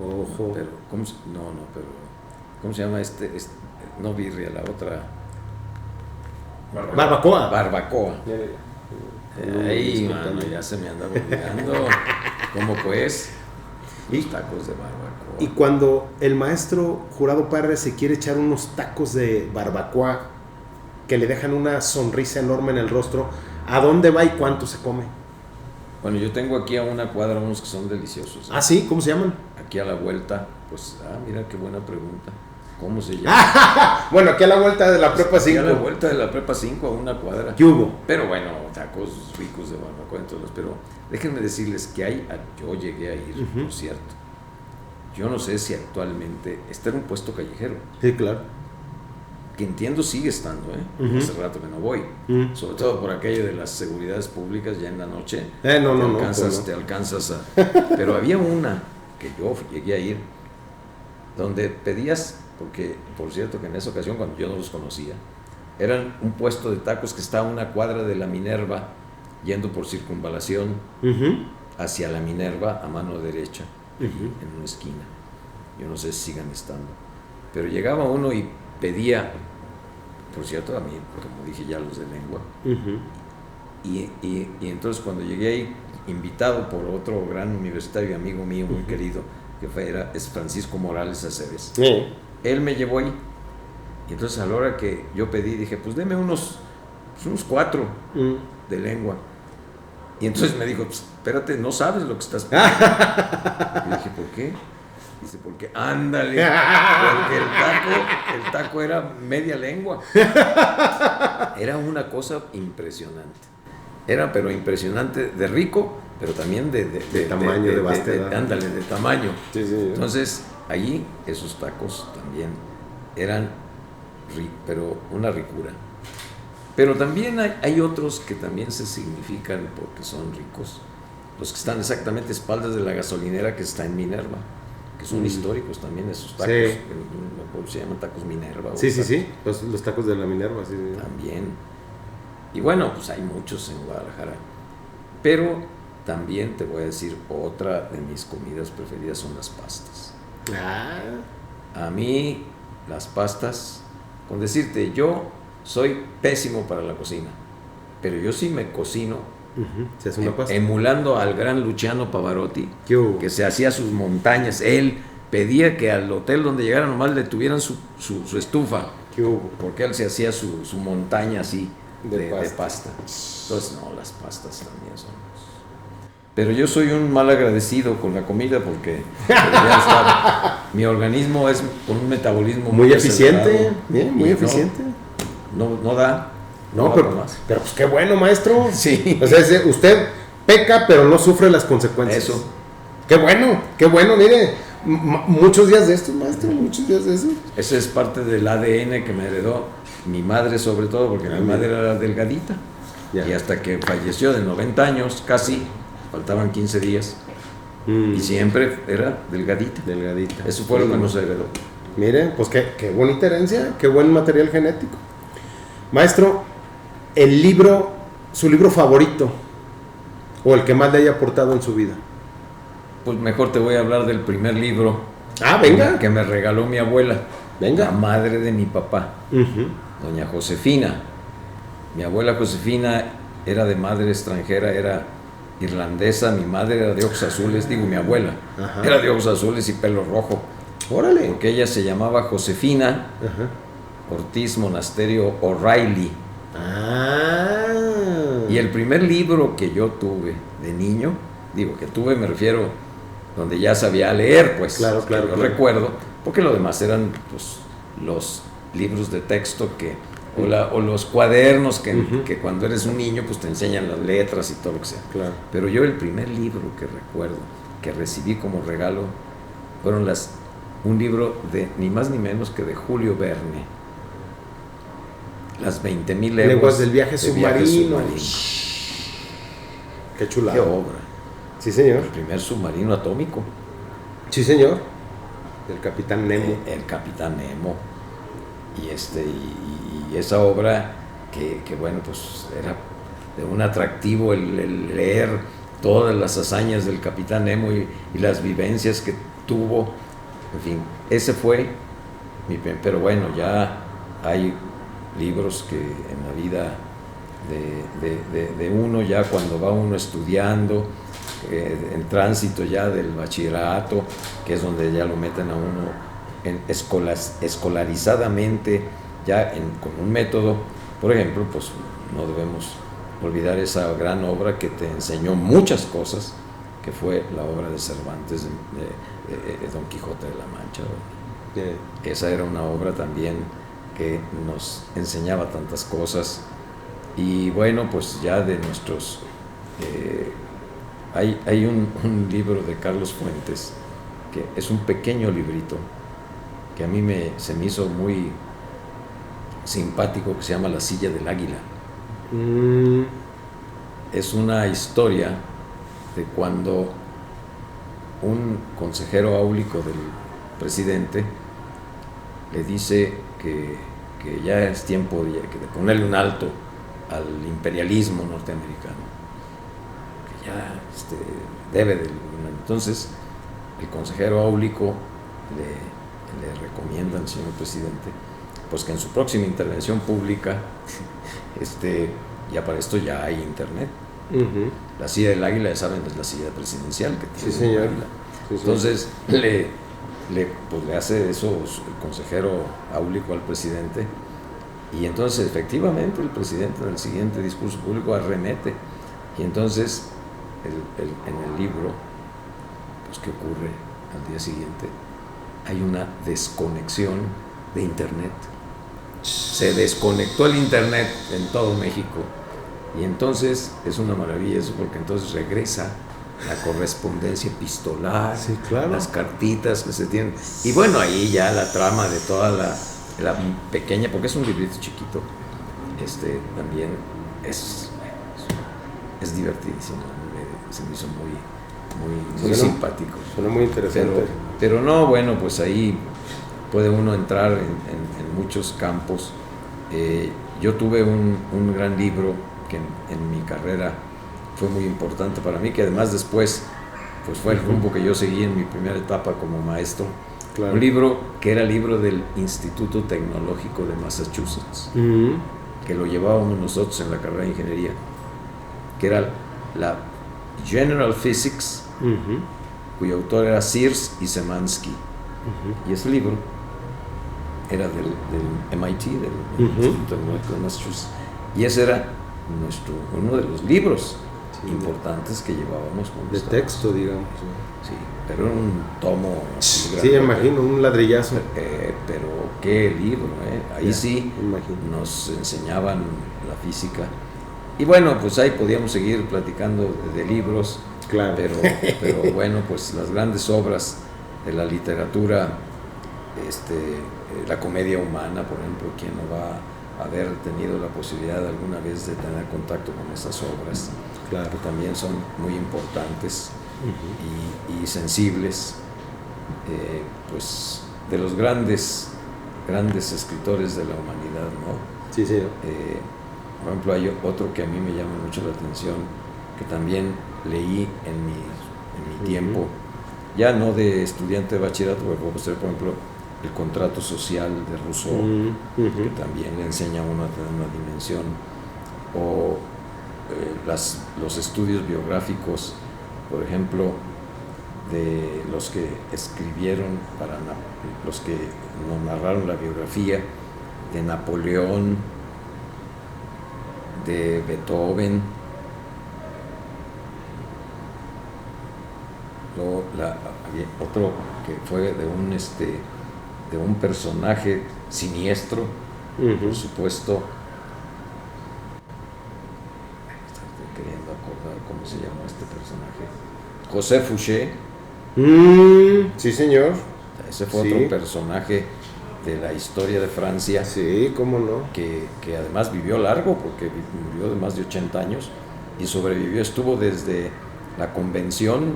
ojo. Pero, ¿cómo se llama no birria, la otra? Barbacoa. Ahí, mano, ya se me anda olvidando. ¿Cómo pues? Los tacos de barbacoa. Y cuando el maestro Jurado Parra se quiere echar unos tacos de barbacoa que le dejan una sonrisa enorme en el rostro, ¿a dónde va y cuánto se come? Bueno, yo tengo aquí a una cuadra unos que son deliciosos. ¿Ah, sí? ¿Cómo se llaman? Aquí a la vuelta, pues, mira qué buena pregunta. ¿Cómo se llama? Bueno, aquí a la vuelta de la Prepa 5. A la vuelta de la Prepa 5, a una cuadra. ¿Qué hubo? Pero bueno, tacos ricos de barbacoa, entonces, pero déjenme decirles que yo llegué a ir, por cierto. Yo no sé si actualmente está en un puesto callejero. Sí, claro. Que entiendo sigue estando, hace rato que no voy. Sobre todo por aquello de las seguridades públicas, ya en la noche. Te alcanzas a... Pero había una que yo llegué a ir, donde pedías, porque por cierto que en esa ocasión, cuando yo no los conocía, eran un puesto de tacos que estaba a una cuadra de la Minerva, yendo por Circunvalación hacia la Minerva a mano derecha, en una esquina. Yo no sé si sigan estando. Pero llegaba uno y pedía, por cierto, a mí, como dije ya, los de lengua. Y entonces cuando llegué ahí, invitado por otro gran universitario, amigo mío muy querido, que es Francisco Morales Aceves. Él me llevó ahí, y entonces a la hora que yo pedí, dije, pues deme unos 4 de lengua. Y entonces me dijo, pues espérate, no sabes lo que estás pidiendo. Y dije, ¿por qué? Dice, porque ándale, porque el taco era media lengua. Era una cosa impresionante. Era, pero impresionante de rico, pero también de tamaño, de vastedad. Ándale, de tamaño. Sí, sí. Entonces, allí esos tacos también eran, pero una ricura. Pero también hay otros que también se significan porque son ricos. Los que están exactamente a espaldas de la gasolinera que está en Minerva, que son históricos también esos tacos. Sí. ¿Cómo se llaman? Tacos Minerva. Sí. Los tacos de la Minerva, sí. También. Y bueno, pues hay muchos en Guadalajara. Pero también te voy a decir, otra de mis comidas preferidas son las pastas. A mí, las pastas, con decirte, yo soy pésimo para la cocina, pero yo sí me cocino. ¿Se hace una pasta? Emulando al gran Luciano Pavarotti, que se hacía sus montañas. Él pedía que al hotel donde llegara nomás le tuvieran su estufa, porque él se hacía su montaña así de pasta. Entonces, no, las pastas también son. Pero yo soy un mal agradecido con la comida porque mi organismo es con un metabolismo muy eficiente, muy eficiente. No da. No, pero pues qué bueno, maestro. Sí. O sea, usted peca, pero no sufre las consecuencias. Eso. Qué bueno, mire. Muchos días de esto, maestro, muchos días de eso. Ese es parte del ADN que me heredó mi madre, sobre todo, porque mi madre era delgadita. Y hasta que falleció de 90 años, casi, faltaban 15 días. Y siempre era delgadita. Eso fue lo que nos heredó. Mire, pues qué bonita herencia, qué buen material genético. Maestro, su libro favorito, o el que más le haya aportado en su vida. Pues mejor te voy a hablar del primer libro. Venga. Que me regaló mi abuela. Venga. La madre de mi papá, doña Josefina. Mi abuela Josefina era de madre extranjera, era irlandesa. Mi madre era de ojos azules, mi abuela era de ojos azules y pelo rojo. Órale. Porque ella se llamaba Josefina Ortiz Monasterio O'Reilly. Y el primer libro que yo tuve de niño, que tuve, me refiero, donde ya sabía leer, pues. Claro. Recuerdo, porque lo demás eran pues, los libros de texto o los cuadernos que cuando eres un niño pues te enseñan las letras y todo lo que sea. Claro. Pero yo el primer libro que recuerdo, que recibí como regalo, fueron un libro de ni más ni menos que de Julio Verne. Las 20.000 leguas del viaje submarino. Qué chulada. Qué obra. Sí, señor. El primer submarino atómico. Sí, señor. El Capitán Nemo. El Capitán Nemo. Y esa obra que bueno, pues era de un atractivo el leer todas las hazañas del Capitán Nemo y las vivencias que tuvo. En fin, ese fue pero bueno, ya hay libros que en la vida de uno, ya cuando va uno estudiando, en tránsito ya del bachillerato, que es donde ya lo meten a uno escolarizadamente, ya con un método. Por ejemplo, pues no debemos olvidar esa gran obra que te enseñó muchas cosas, que fue la obra de Cervantes, de Don Quijote de la Mancha. Esa era una obra también que nos enseñaba tantas cosas. Y bueno, pues ya de nuestros... hay un libro de Carlos Fuentes, que es un pequeño librito, que a mí se me hizo muy simpático, que se llama La Silla del Águila. Es una historia de cuando un consejero áulico del presidente le dice que ya es tiempo de ponerle un alto al imperialismo norteamericano, que ya debe de... Entonces el consejero áulico le recomienda al señor presidente pues que en su próxima intervención pública ya para esto ya hay internet. La silla del águila, ya saben, es la silla presidencial que tiene. Sí, señor. Entonces le hace eso el consejero áulico al presidente, y entonces efectivamente el presidente en el siguiente discurso público arremete, y entonces en el libro, pues ¿qué ocurre? al día siguiente, hay una desconexión de internet. Se desconectó el internet en todo México. Y entonces es una maravilla eso, porque entonces regresa la correspondencia epistolar, sí, claro, las cartitas que se tienen. Y bueno, ahí ya la trama de toda la pequeña, porque es un librito chiquito, también es divertidísimo. Se me hizo muy simpático. Suena muy interesante. Pero no, bueno, pues ahí puede uno entrar en muchos campos. Yo tuve un gran libro que en mi carrera fue muy importante para mí, que además después pues fue el rumbo que yo seguí en mi primera etapa como maestro. Claro. Un libro que era libro del Instituto Tecnológico de Massachusetts, que lo llevábamos nosotros en la carrera de ingeniería, que era la General Physics, cuyo autor era Sears y Szymanski. Y ese libro era del MIT, del Instituto Tecnológico de Massachusetts, y ese era uno de los libros importantes que llevábamos de texto, digamos. Sí, pero era un tomo. Sí, imagino, un ladrillazo. Pero qué libro, ahí sí nos enseñaban la física. Y bueno, pues ahí podíamos seguir platicando de libros, claro. pero bueno, pues las grandes obras de la literatura, la comedia humana, por ejemplo, ¿quién no va a haber tenido la posibilidad alguna vez de tener contacto con esas obras? Claro. Que también son muy importantes y sensibles, pues de los grandes escritores de la humanidad, ¿no? Sí, sí. Por ejemplo, hay otro que a mí me llama mucho la atención, que también leí en mi tiempo, ya no de estudiante de bachillerato, porque puedo ser, por ejemplo, El contrato social de Rousseau, que también le enseña a uno a tener una dimensión, o los estudios biográficos, por ejemplo, de los que escribieron, los que nos narraron la biografía de Napoleón, de Beethoven, otro que fue de un personaje siniestro, por supuesto. Estoy queriendo acordar cómo se llama este personaje. José Fouché. Sí, señor. Ese fue otro personaje de la historia de Francia. Sí, cómo no. Que además vivió largo, porque murió de más de 80 años y sobrevivió, estuvo desde la Convención,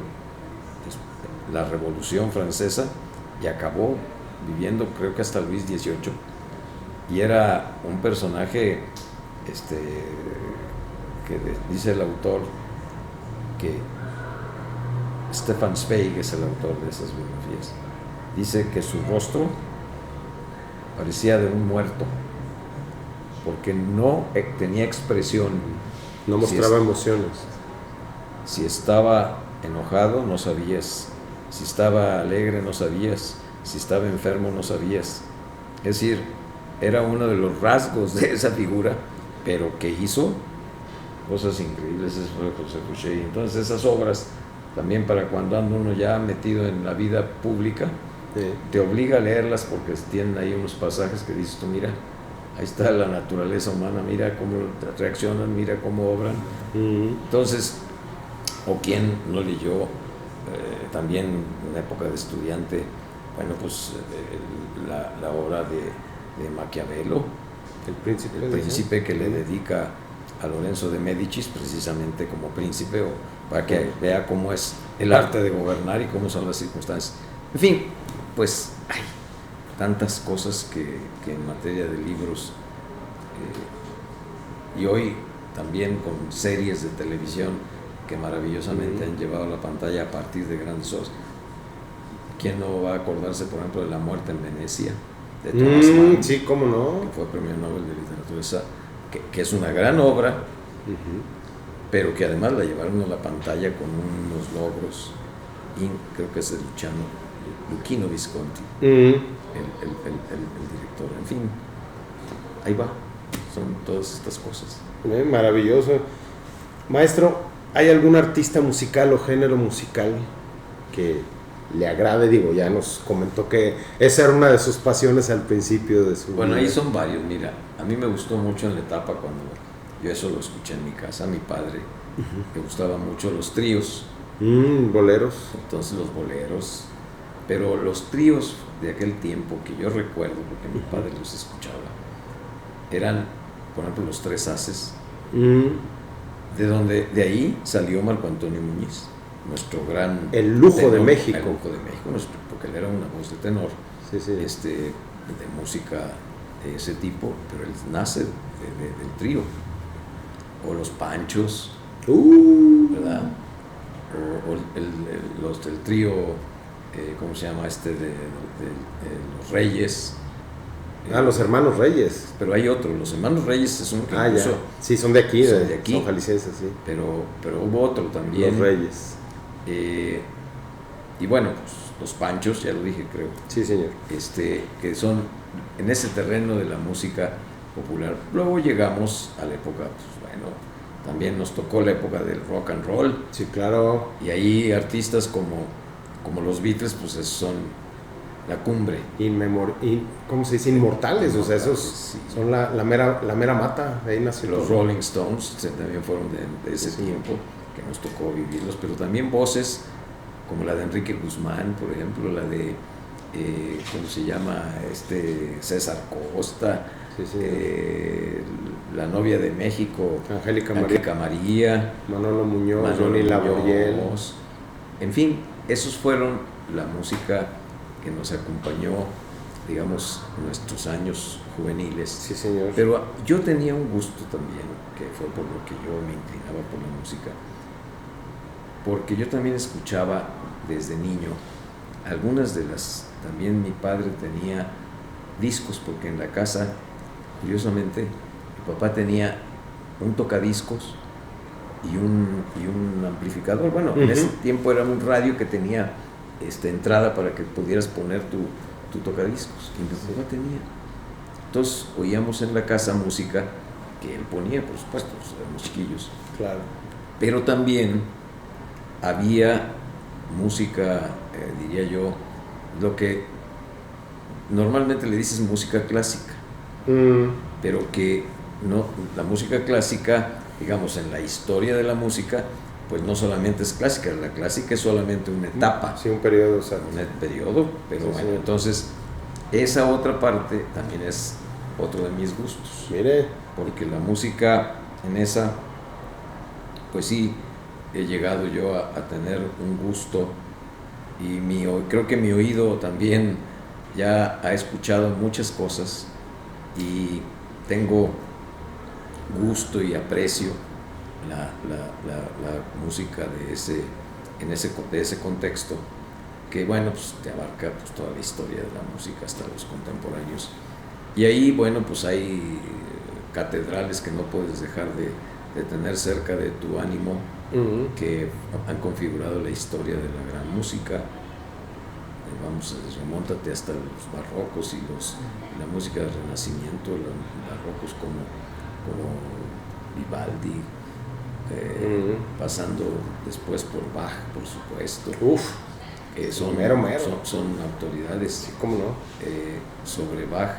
la Revolución Francesa, y acabó viviendo creo que hasta Luis XVIII. Y era un personaje que dice el autor, que Stefan Zweig es el autor de esas biografías, dice que su rostro parecía de un muerto, porque no tenía expresión, no mostraba emociones. Si estaba enojado no sabías, si estaba alegre no sabías, si estaba enfermo no sabías. Es decir, era uno de los rasgos de esa figura, pero que hizo cosas increíbles. Eso fue José Fouché. Entonces esas obras también, para cuando anda uno ya metido en la vida pública, te obliga a leerlas, porque tienen ahí unos pasajes que dices tú, mira, ahí está la naturaleza humana, mira cómo reaccionan, mira cómo obran. Entonces, o quién no leyó también en la época de estudiante, bueno, pues la obra de Maquiavelo, el príncipe que le dedica a Lorenzo de Médicis, precisamente como príncipe, para que vea cómo es el arte de gobernar y cómo son las circunstancias. En fin, pues hay tantas cosas que en materia de libros, y hoy también con series de televisión que maravillosamente han llevado a la pantalla a partir de grandes obras. ¿Quién no va a acordarse, por ejemplo, de La muerte en Venecia, de Thomas Mann? Sí, cómo no. Que fue premio Nobel de Literatura, que es una gran obra, pero que además la llevaron a la pantalla con unos logros, creo que es de Luchino Visconti, el director. En fin, ahí va, son todas estas cosas. Maravilloso. Maestro, ¿hay algún artista musical o género musical que le agrade. Digo, ya nos comentó que esa era una de sus pasiones al principio de su Bueno, vida. ahí son varios. Mira, a mí me gustó mucho en la etapa cuando yo eso lo escuché en mi casa, a mi padre, me gustaban mucho los tríos. Boleros. Entonces los boleros, pero los tríos de aquel tiempo que yo recuerdo, porque mi padre los escuchaba, eran, por ejemplo, los Tres Haces, de ahí salió Marco Antonio Muñiz, nuestro gran el lujo tenor, de México. el lujo de México, porque él era una voz de tenor, sí. De música de ese tipo, pero él nace del trío, o los Panchos, ¿verdad? O los del trío, ¿cómo se llama? De los Reyes. Los hermanos Reyes. Pero hay otro, los hermanos Reyes es uno que incluso, ya. Sí, son de aquí, son jaliscienses, sí. Pero hubo otro también. Los Reyes. Y bueno, pues los Panchos, ya lo dije, creo. Sí, señor. Que son en ese terreno de la música popular. Luego llegamos a la época, pues bueno, también nos tocó la época del rock and roll. Sí, claro. Y ahí artistas como los Beatles, pues son la cumbre. ¿Cómo se dice? Inmortales. O sea, esos sí. Son la mera mata. De ahí nació los todo. Rolling Stones también fueron de ese tiempo, que nos tocó vivirlos, pero también voces como la de Enrique Guzmán, por ejemplo, la de, ¿cómo se llama? César Costa, la novia de México, Angélica María, Manolo Muñoz, Johnny Laboriel. En fin, esos fueron la música que nos acompañó, digamos, en nuestros años juveniles. Sí, señor. Pero yo tenía un gusto también, que fue por lo que yo me inclinaba por la música, porque yo también escuchaba desde niño algunas de las, también mi padre tenía discos, porque en la casa, curiosamente, mi papá tenía un tocadiscos y un amplificador. Bueno, en ese tiempo era un radio que tenía entrada para que pudieras poner tu tocadiscos, que mi papá tenía. Entonces oíamos en la casa música que él ponía, por supuesto, éramos chiquillos. Claro. Pero también había música, diría yo, lo que normalmente le dices música clásica, pero que no, la música clásica, digamos, en la historia de la música, pues no solamente es clásica, la clásica es solamente una etapa. Sí, un periodo, o sea, un periodo, pero sí, bueno, sí. Entonces, esa otra parte también es otro de mis gustos. Mire. Porque la música en esa, pues sí, he llegado yo a tener un gusto, y creo que mi oído también ya ha escuchado muchas cosas, y tengo gusto y aprecio la música de ese contexto, que bueno, pues te abarca pues toda la historia de la música hasta los contemporáneos. Y ahí, bueno, pues hay catedrales que no puedes dejar de tener cerca de tu ánimo, que han configurado la historia de la gran música. Vamos, remóntate hasta los barrocos y la música del Renacimiento, los barrocos como Vivaldi, pasando después por Bach, por supuesto. Son autoridades. Sí, ¿cómo no? Sobre Bach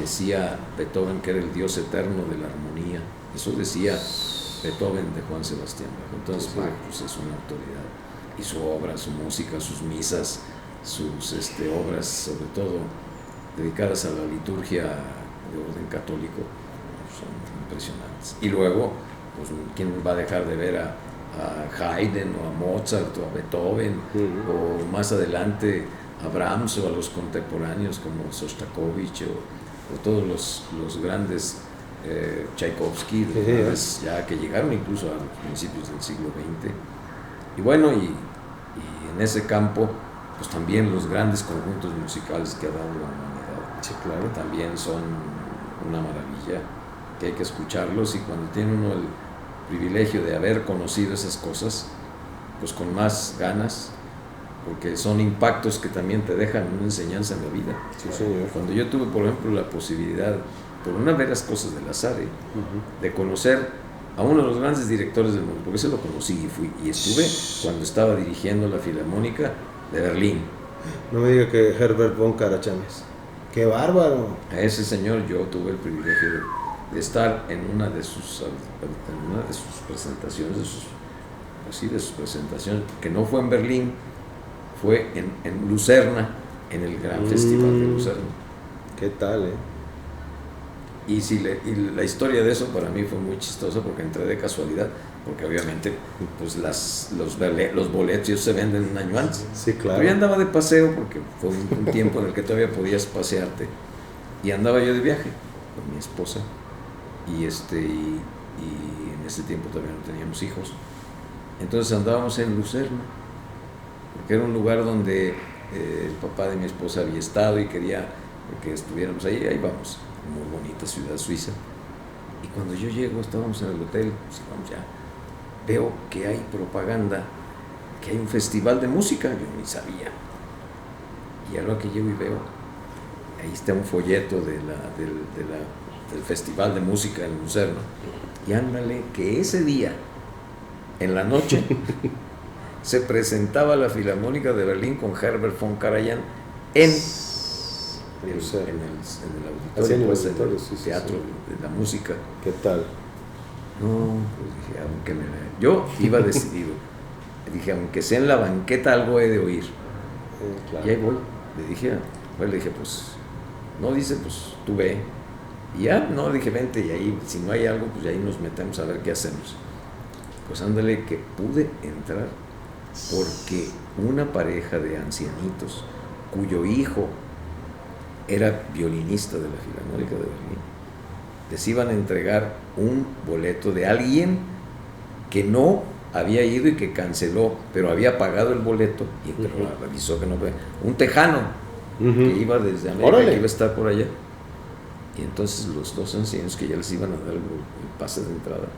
decía Beethoven que era el Dios eterno de la armonía. Eso decía Beethoven de Juan Sebastián Bach. Entonces Bach pues, es una autoridad, y su obra, su música, sus misas, sus obras, sobre todo dedicadas a la liturgia de orden católico, son impresionantes. Y luego, pues, ¿quién va a dejar de ver a Haydn o a Mozart o a Beethoven, o más adelante a Brahms, o a los contemporáneos como Shostakovich o todos los grandes, Tchaikovsky, ya que llegaron incluso a los principios del siglo XX? Y bueno, y en ese campo, pues también los grandes conjuntos musicales que ha dado la humanidad, sí, claro, también son una maravilla, que hay que escucharlos, y cuando tiene uno el privilegio de haber conocido esas cosas, pues con más ganas, porque son impactos que también te dejan una enseñanza en la vida. Sí, señor. Cuando yo tuve, por ejemplo, la posibilidad, por una de las cosas del azar, de conocer a uno de los grandes directores del mundo, porque ese lo conocí y estuve cuando estaba dirigiendo la Filarmónica de Berlín. No me diga que Herbert von Karajan. ¡Qué bárbaro! A ese señor yo tuve el privilegio de estar en una de sus presentaciones, de sus presentaciones, que no fue en Berlín, fue en Lucerna, en el Gran Festival de Lucerna. ¿Qué tal, Y la historia de eso para mí fue muy chistosa porque entré de casualidad, porque obviamente pues los boletos se venden un año antes. Sí, claro. Pero yo andaba de paseo porque fue un tiempo en el que todavía podías pasearte, y andaba yo de viaje con mi esposa y en ese tiempo todavía no teníamos hijos. Entonces andábamos en Lucerna, porque era un lugar donde el papá de mi esposa había estado y quería que estuviéramos ahí. Ahí vamos, muy bonita ciudad suiza. Y cuando yo llego, estábamos en el hotel, pues vamos ya, veo que hay propaganda, que hay un festival de música, yo ni sabía. Y a lo que llego y veo, ahí está un folleto del festival de música en Lucerna. Y ándale, que ese día, en la noche, se presentaba la Filarmónica de Berlín con Herbert von Karajan en el auditorio, pues, en el teatro de la música. ¿Qué tal? No, pues dije, yo iba decidido. Dije, aunque sea en la banqueta, algo he de oír. Claro. Y ahí voy. Le dije, pues, no, dice, pues tú ve. Y ya, no, dije, vente, y ahí, si no hay algo, pues ahí nos metemos a ver qué hacemos. Pues ándale, que pude entrar porque una pareja de ancianitos cuyo hijo era violinista de la Filarmónica de Berlín, les iban a entregar un boleto de alguien que no había ido y que canceló, pero había pagado el boleto y avisó que no fue. Un tejano que iba desde América, que iba a estar por allá. Y entonces los dos ancianos que ya les iban a dar el pase de entrada,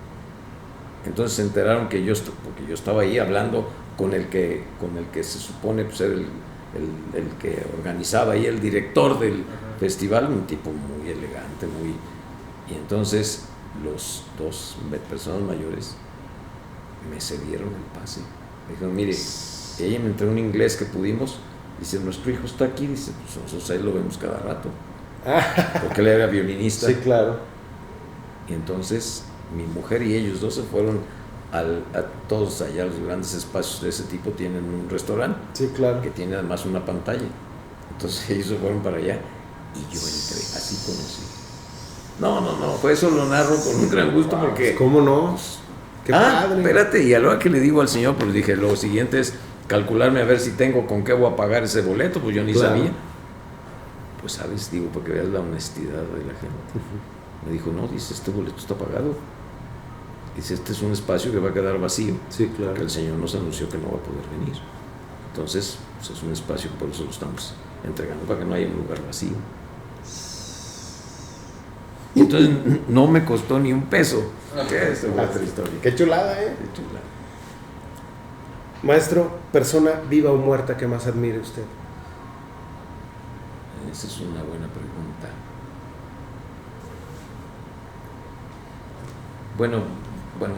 entonces se enteraron que porque yo estaba ahí hablando con el que se supone pues, era el que organizaba ahí, el director del festival, un tipo muy elegante, y entonces los dos personas mayores me cedieron el pase. Me dijeron, mire, ella me entregó un inglés que pudimos, dice, nuestro hijo está aquí, dice, pues nosotros ahí lo vemos cada rato, porque él era violinista. Sí, claro. Y entonces mi mujer y ellos dos se fueron a todos allá, los grandes espacios de ese tipo tienen un restaurante, sí, claro, que tiene además una pantalla. Entonces ellos se fueron para allá y yo entré, así conocí. No, fue eso, lo narro con un gran gusto porque... ¿Cómo no? ¡Qué padre! Espérate, y a lo que le digo al señor, pues dije, lo siguiente es calcularme a ver si tengo con qué voy a pagar ese boleto, pues yo ni sabía. Pues sabes, digo, porque veas la honestidad de la gente. Me dijo, no, dice, este boleto está pagado. Dice, este es un espacio que va a quedar vacío. Sí, claro. Que el señor nos anunció que no va a poder venir. Entonces, pues es un espacio que por eso lo estamos entregando, para que no haya un lugar vacío. Y entonces no me costó ni un peso. Qué chulada, ¿eh? Qué chulada. Maestro, persona viva o muerta que más admire usted. Esa es una buena pregunta. Bueno,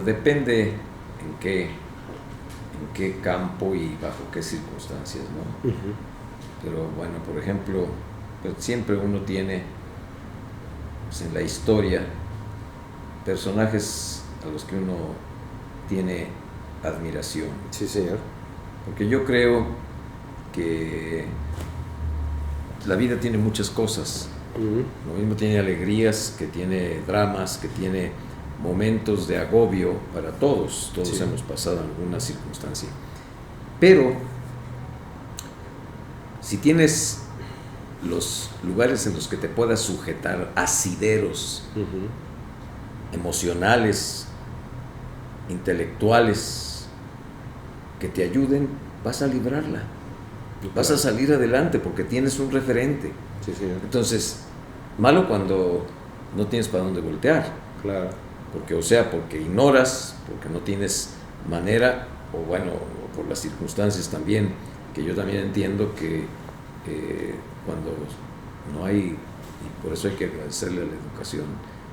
depende en qué campo y bajo qué circunstancias, ¿no? Pero bueno, por ejemplo, pues siempre uno tiene pues, en la historia personajes a los que uno tiene admiración. Sí, señor. Porque yo creo que la vida tiene muchas cosas. Lo mismo tiene alegrías, que tiene dramas, que tiene momentos de agobio para todos. Todos sí. Hemos pasado alguna circunstancia. Pero si tienes los lugares en los que te puedas sujetar, asideros emocionales, intelectuales, que te ayuden, vas a librarla. Vas a salir adelante porque tienes un referente. Sí, señor. Entonces, malo cuando no tienes para dónde voltear. Claro. Porque ignoras, porque no tienes manera, o bueno, por las circunstancias también, que yo también entiendo que cuando no hay, y por eso hay que agradecerle a la educación,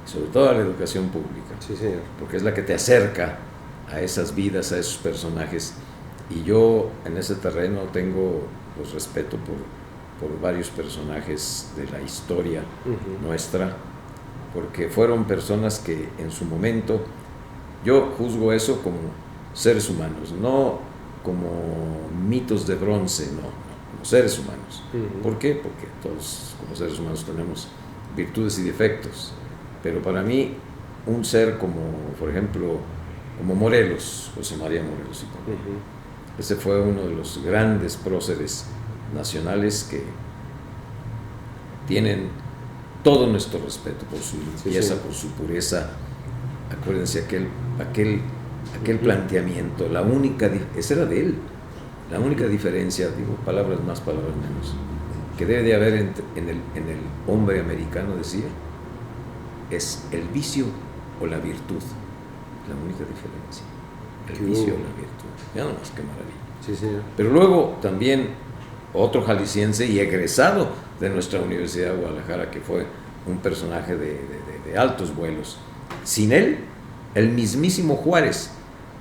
sobre todo a la educación pública. Sí, señor. Porque es la que te acerca a esas vidas, a esos personajes Y yo en ese terreno tengo pues, respeto por varios personajes de la historia nuestra, porque fueron personas que en su momento, yo juzgo eso como seres humanos, no como mitos de bronce, no, como seres humanos. ¿Por qué? Porque todos como seres humanos tenemos virtudes y defectos, pero para mí un ser como, por ejemplo, como Morelos, José María Morelos, ese fue uno de los grandes próceres nacionales que tienen todo nuestro respeto por su limpieza, por su pureza. Acuérdense aquel planteamiento, esa era de él, la única diferencia, digo, palabras más, palabras menos, que debe de haber en el hombre americano, decía, es el vicio o la virtud, la única diferencia, el vicio o la virtud, ya nomás, qué maravilla. Pero luego también otro jalisciense y egresado de nuestra Universidad de Guadalajara, que fue un personaje de altos vuelos. Sin él, el mismísimo Juárez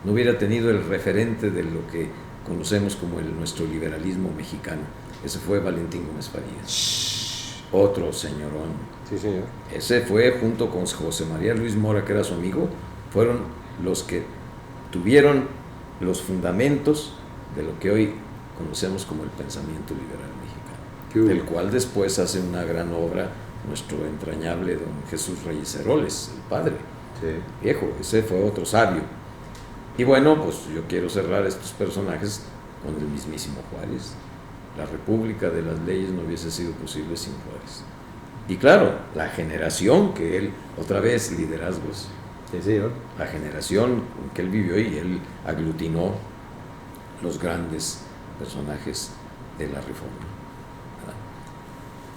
no hubiera tenido el referente de lo que conocemos como nuestro liberalismo mexicano. Ese fue Valentín Gómez Farías. Otro señorón. Sí, señor. Ese fue, junto con José María Luis Mora, que era su amigo, fueron los que tuvieron los fundamentos de lo que hoy conocemos como el pensamiento liberal mexicano, del cual después hace una gran obra nuestro entrañable don Jesús Reyes Heroles, el padre, viejo, ese fue otro sabio. Y bueno, pues yo quiero cerrar estos personajes con el mismísimo Juárez. La República de las Leyes no hubiese sido posible sin Juárez. Y claro, la generación que él, otra vez liderazgos, la generación que él vivió y él aglutinó los grandes personajes de la Reforma.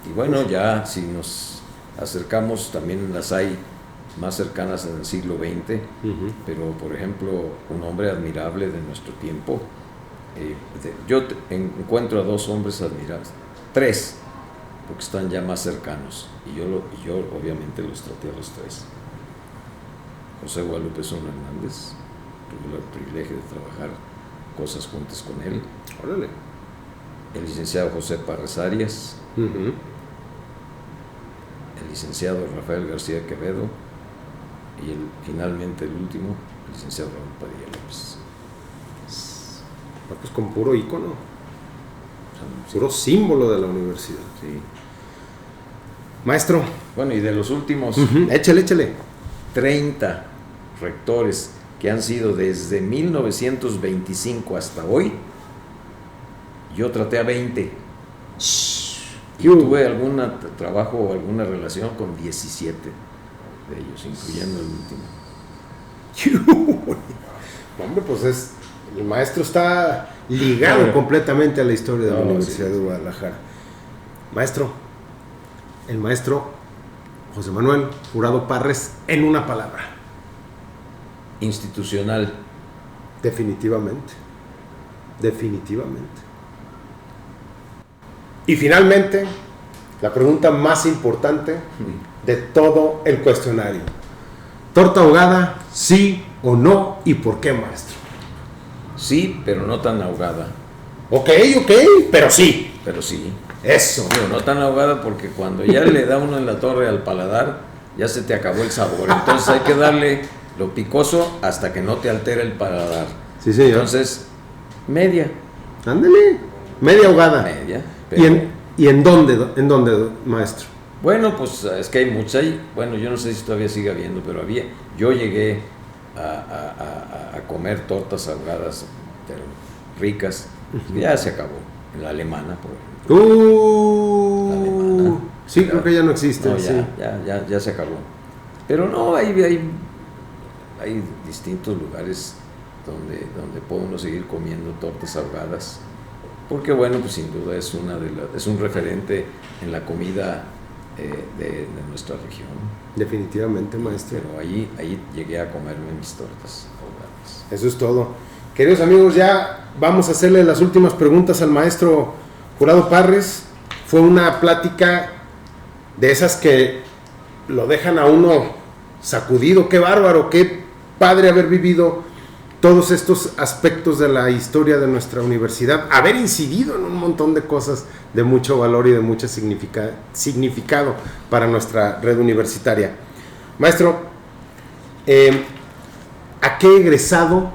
Y bueno, ya si nos acercamos, también las hay más cercanas en el siglo XX, pero por ejemplo, un hombre admirable de nuestro tiempo, yo encuentro a dos hombres admirables, tres, porque están ya más cercanos, y yo obviamente los traté a los tres. José Guadalupe Zuna Hernández, tuve el privilegio de trabajar cosas juntas con él. Órale. El licenciado José Parres Arias, el licenciado Rafael García Quevedo y finalmente el último, el licenciado Raúl Padilla López. Pues con puro ícono, puro símbolo de la universidad. Sí. Maestro. Bueno, y de los últimos échale 30 rectores que han sido desde 1925 hasta hoy, yo traté a 20. Y tuve algún trabajo o alguna relación con 17 de ellos, incluyendo el último. Hombre, pues el maestro está ligado completamente a la historia de la Universidad de Guadalajara. Maestro, el maestro José Manuel Jurado Parres, en una palabra. Institucional. Definitivamente. Y finalmente, la pregunta más importante de todo el cuestionario. ¿Torta ahogada, sí o no? ¿Y por qué, maestro? Sí, pero no tan ahogada. Ok, pero sí. Pero sí. Eso. Pero no tan ahogada porque cuando ya le da uno en la torre al paladar, ya se te acabó el sabor. Entonces hay que darle lo picoso hasta que no te altera el paladar. Sí, señor. Entonces, media. Ándale, media ahogada. Media. Pero... ¿Y en dónde, maestro? Bueno, pues es que hay muchas. Bueno, yo no sé si todavía sigue habiendo, pero yo llegué a comer tortas ahogadas, pero ricas. Ya se acabó. En la alemana, por ejemplo. La alemana. Sí, creo que ya no existe. No, ya se acabó. Pero no, hay distintos lugares donde puede uno seguir comiendo tortas ahogadas. Porque bueno, pues sin duda es un referente en la comida de nuestra región. Definitivamente, maestro. Pero ahí llegué a comerme mis tortas ahogadas. Eso es todo. Queridos amigos, ya vamos a hacerle las últimas preguntas al maestro Jurado Parres. Fue una plática de esas que lo dejan a uno sacudido. Qué bárbaro, qué padre haber vivido todos estos aspectos de la historia de nuestra universidad, haber incidido en un montón de cosas de mucho valor y de mucho significado para nuestra red universitaria. Maestro, ¿a qué egresado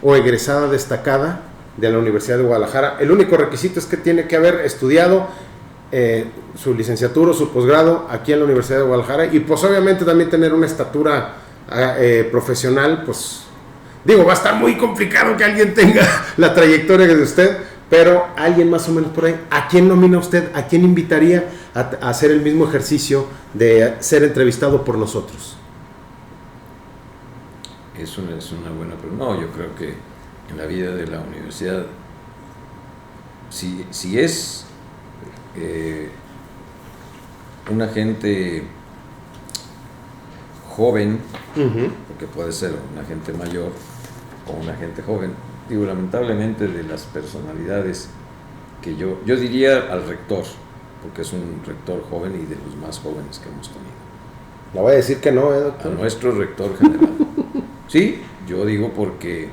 o egresada destacada de la Universidad de Guadalajara? El único requisito es que tiene que haber estudiado su licenciatura o su posgrado aquí en la Universidad de Guadalajara, y pues obviamente también tener una estatura profesional, pues digo, va a estar muy complicado que alguien tenga la trayectoria de usted, pero alguien más o menos por ahí. ¿A quién nomina usted? ¿A quién invitaría a hacer el mismo ejercicio de ser entrevistado por nosotros? Es una buena pregunta. No, yo creo que en la vida de la universidad, si es una gente joven, porque puede ser una gente mayor o una gente joven, digo, lamentablemente de las personalidades que yo diría al rector, porque es un rector joven y de los más jóvenes que hemos tenido. Le voy a decir que no, doctor. A nuestro rector general. Sí, yo digo porque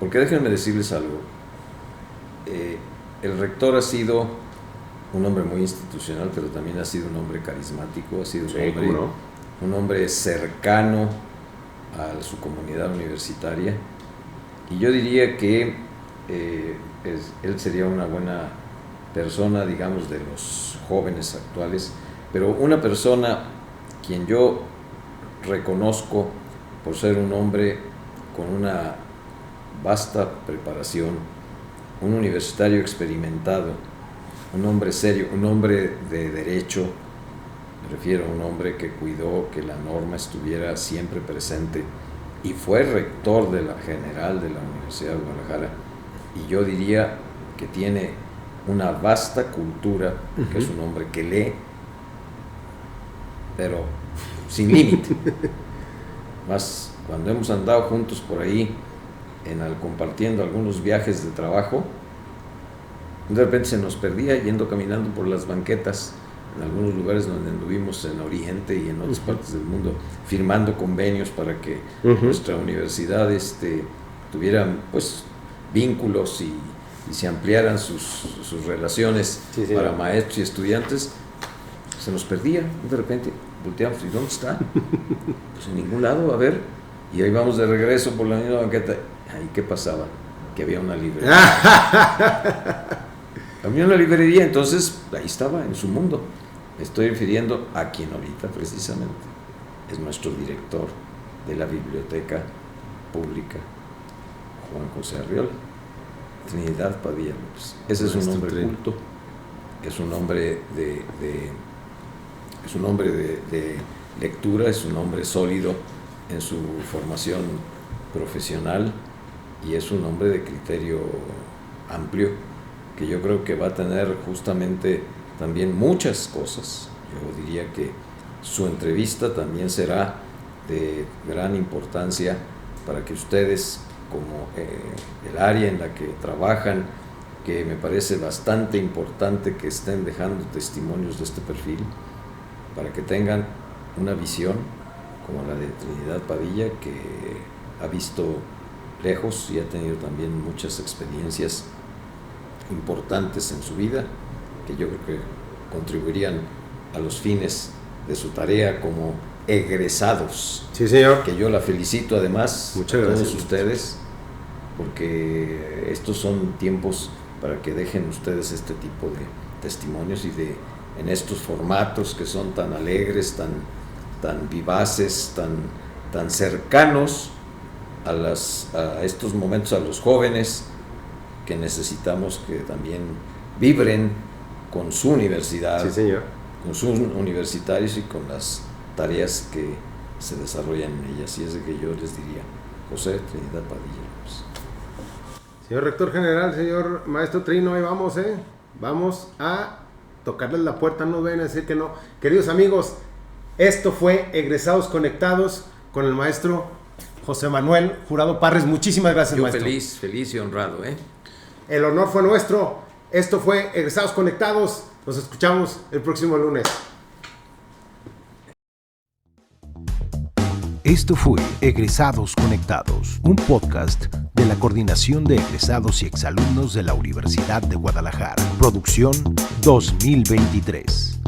déjenme decirles algo. El rector ha sido un hombre muy institucional, pero también ha sido un hombre carismático, ha sido un hombre cercano a su comunidad universitaria, y yo diría que él sería una buena persona, digamos, de los jóvenes actuales, pero una persona quien yo reconozco por ser un hombre con una vasta preparación, un universitario experimentado, un hombre serio, un hombre de derecho. Me refiero a un hombre que cuidó que la norma estuviera siempre presente y fue rector de la general de la Universidad de Guadalajara, y yo diría que tiene una vasta cultura, que es un hombre que lee, pero sin límite. Más cuando hemos andado juntos por ahí, compartiendo algunos viajes de trabajo, de repente se nos perdía yendo caminando por las banquetas en algunos lugares donde anduvimos en Oriente y en otras partes del mundo, firmando convenios para que nuestra universidad tuviera pues vínculos y se ampliaran sus relaciones para maestros y estudiantes. Se nos perdía, de repente volteamos, ¿y dónde está? Pues en ningún lado, a ver, y ahí vamos de regreso por la misma banqueta. ¿Ahí qué pasaba? Que había una librería. Había una librería, entonces ahí estaba en su mundo. Estoy refiriendo a quien ahorita precisamente es nuestro director de la Biblioteca Pública, Juan José Arriola, Trinidad Padilla López. Ese es un hombre culto, es un hombre de lectura, es un hombre sólido en su formación profesional, y es un hombre de criterio amplio, que yo creo que va a tener justamente también muchas cosas. Yo diría que su entrevista también será de gran importancia para que ustedes, como el área en la que trabajan, que me parece bastante importante que estén dejando testimonios de este perfil, para que tengan una visión como la de Trinidad Padilla, que ha visto lejos y ha tenido también muchas experiencias importantes en su vida, que yo creo que contribuirían a los fines de su tarea como egresados. Sí, señor. Que yo la felicito además. Muchas a todos gracias. Ustedes, porque estos son tiempos para que dejen ustedes este tipo de testimonios y en estos formatos que son tan alegres, tan vivaces, tan cercanos a estos momentos, a los jóvenes, que necesitamos que también vibren con su universidad, sí, señor, con sus universitarios y con las tareas que se desarrollan en ellas. Y es de que yo les diría, José Trinidad Padilla López. Señor rector general, señor maestro Trino, ahí vamos, vamos a tocarles la puerta, no ven a decir que no. Queridos amigos, esto fue Egresados Conectados con el maestro José Manuel Jurado Parres. Muchísimas gracias, yo maestro. Feliz y honrado, El honor fue nuestro. Esto fue Egresados Conectados. Nos escuchamos el próximo lunes. Esto fue Egresados Conectados, un podcast de la Coordinación de Egresados y Exalumnos de la Universidad de Guadalajara. Producción 2023.